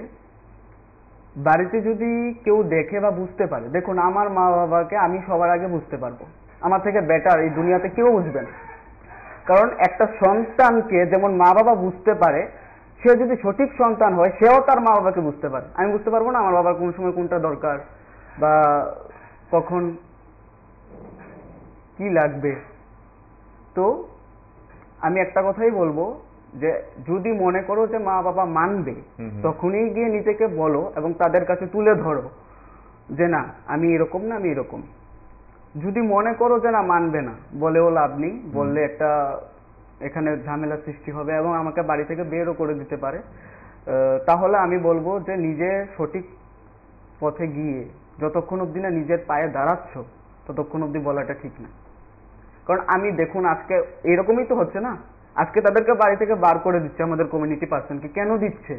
বাড়িতে যদি কেউ দেখে বা বুঝতে পারে, দেখুন আমার মা বাবাকে আমি সবার আগে বুঝতে পারবো, আমার থেকে বেটার এই দুনিয়াতে কেউ বুঝবে না। কারণ একটা সন্তানকে যেমন মা বাবা বুঝতে পারে, সে যদি সঠিক সন্তান হয় সেও তার মা বাবাকে বুঝতে পারে। আমি বুঝতে পারবো না আমার বাবার কোন সময় কোনটা দরকার বা কখন কি লাগবে। তো আমি একটা কথাই বলবো যে যদি মনে করো যে মা বাবা মানবে, তখনই গিয়ে নিজেকে বলো এবং তাদের কাছে তুলে ধরো যে না আমি এরকম না, আমি এরকম। যদি মনে করো যে না মানবে না, বলেও লাভ নেই, বললে একটা এখানে ঝামেলার সৃষ্টি হবে এবং আমাকে বাড়ি থেকে বেরও করে দিতে পারে, তাহলে আমি বলবো যে নিজে সঠিক পথে গিয়ে যতক্ষণ অব্দি না নিজের পায়ে দাঁড়াচ্ছ ততক্ষণ অব্দি বলাটা ঠিক না। কারণ আমি দেখুন আজকে এরকমই তো হচ্ছে না, আজকে তাদেরকে বাড়ি থেকে বার করে দিচ্ছে আমাদের কমিউনিটি পার্সনকে। কেন দিচ্ছে?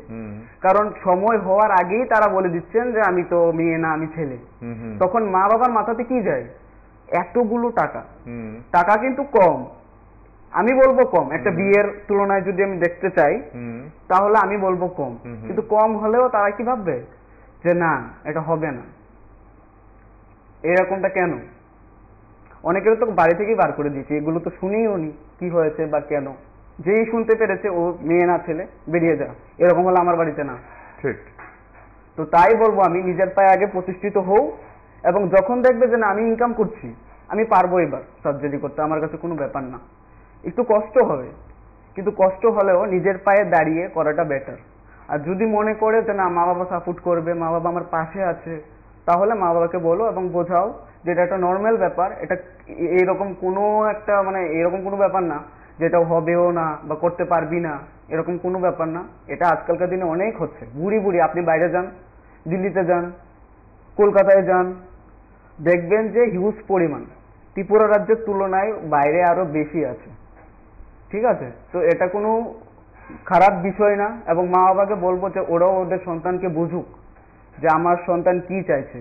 কারণ সময় হওয়ার আগেই তারা বলে দিচ্ছেন যে আমি তো মেয়ে না, আমি ছেলে। তখন মা বাবার মাথাতে কি যায়? এতগুলো টাকা, টাকা কিন্তু কম, আমি বলবো কম, একটা বিয়ের তুলনায় যদি আমি দেখতে চাই তাহলে আমি বলবো কম, কিন্তু কম হলেও তারা কি ভাববে যে না এটা হবে না। এরকমটা কেন? অনেকের তো বাড়ি থেকেই বার করে দিয়েছে, এগুলো তো শুনেই উনি কি হয়েছে বা কেন, যেই শুনতে পেরেছে ও মেয়ে না ছেলে, বেরিয়ে যা, এরকম হলে আমার বাড়িতে না। ঠিক। তো তাই বলবো আমি নিজের পায়ে আগে প্রতিষ্ঠিত হও, এবং যখন দেখবে যে না আমি ইনকাম করছি, আমি পারবো এবার সার্জারি করতে, আমার কাছে কোনো ব্যাপার না, একটু কষ্ট হবে কিন্তু কষ্ট হলেও নিজের পায়ে দাঁড়িয়ে করাটা বেটার। আর যদি মনে করে যে না মা বাবা সাপোর্ট করবে, মা বাবা আমার পাশে আছে, তাহলে মা বাবাকে বলো এবং বোঝাও যে এটা একটা নর্মাল ব্যাপার, এটা এরকম কোনো একটা মানে এরকম কোনো ব্যাপার না যেটা হবেও না বা করতে পারবি না, এরকম কোনো ব্যাপার না। এটা আজকালকার দিনে অনেক হচ্ছে। বুড়ি বুড়ি আপনি বাইরে যান, দিল্লিতে যান, কলকাতায় যান, দেখবেন যে হিউজ পরিমাণ, ত্রিপুরা রাজ্যের তুলনায় বাইরে আরো বেশি আছে। ঠিক আছে, তো এটা কোনো খারাপ বিষয় না, এবং মা বাবাকে বলবো যে ওরাও ওদের সন্তানকে বুঝুক যে আমার সন্তান কি চাইছে,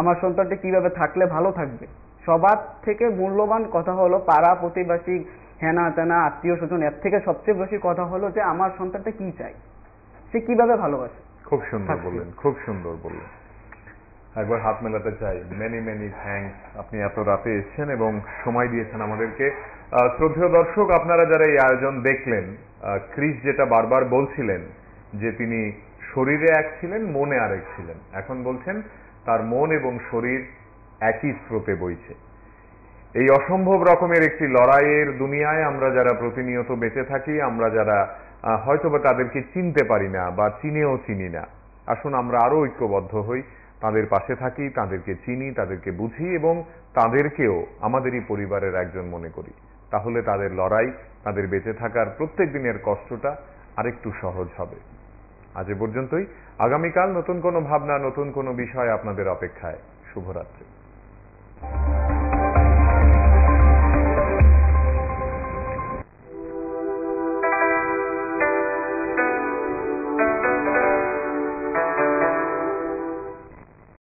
আমার সন্তানটা কিভাবে থাকলে ভালো থাকবে। সবার থেকে মূল্যবান কথা হলো পাড়া প্রতিবেশী হেনা তেনা আত্মীয় স্বজন, এর থেকে সবচেয়ে বেশি কথা হলো যে আমার সন্তানটা কি চাই, সে কিভাবে ভালোবাসে। খুব সুন্দর বললেন, খুব সুন্দর বললেন। একবার হাত মেলাতে চাই। মেনি মেনি থ্যাঙ্কস, আপনি এত রাতে এসেছেন এবং সময় দিয়েছেন আমাদেরকে। শ্রদ্ধেয় দর্শক, আপনারা যারা এই আয়োজন দেখলেন, ক্রিস যেটা বারবার বলছিলেন যে তিনি শরীরে এক ছিলেন, মনে আরেক ছিলেন, এখন বলছেন তার মন এবং শরীর একই স্রোতে বইছে। এই অসম্ভব রকমের একটি লড়াইয়ের দুনিয়ায় আমরা যারা প্রতিনিয়ত বেঁচে থাকি, আমরা যারা হয়তোবা তাদেরকে চিনতে পারি না বা চিনেও চিনি না, আসুন আমরা আরো ঐক্যবদ্ধ হই, তাদের পাশে থাকি, তাদেরকে চিনি, তাদেরকে বুঝি এবং তাদেরকেও আমাদেরই পরিবারের একজন মনে করি। তাহলে তাদের লড়াই, তাদের বেঁচে থাকার প্রত্যেক দিনের কষ্টটা আরেকটু সহজ হবে। আজ এ পর্যন্তই। আগামীকাল নতুন কোনো ভাবনা, নতুন কোনো বিষয় আপনাদের অপেক্ষায়। শুভরাত্রি।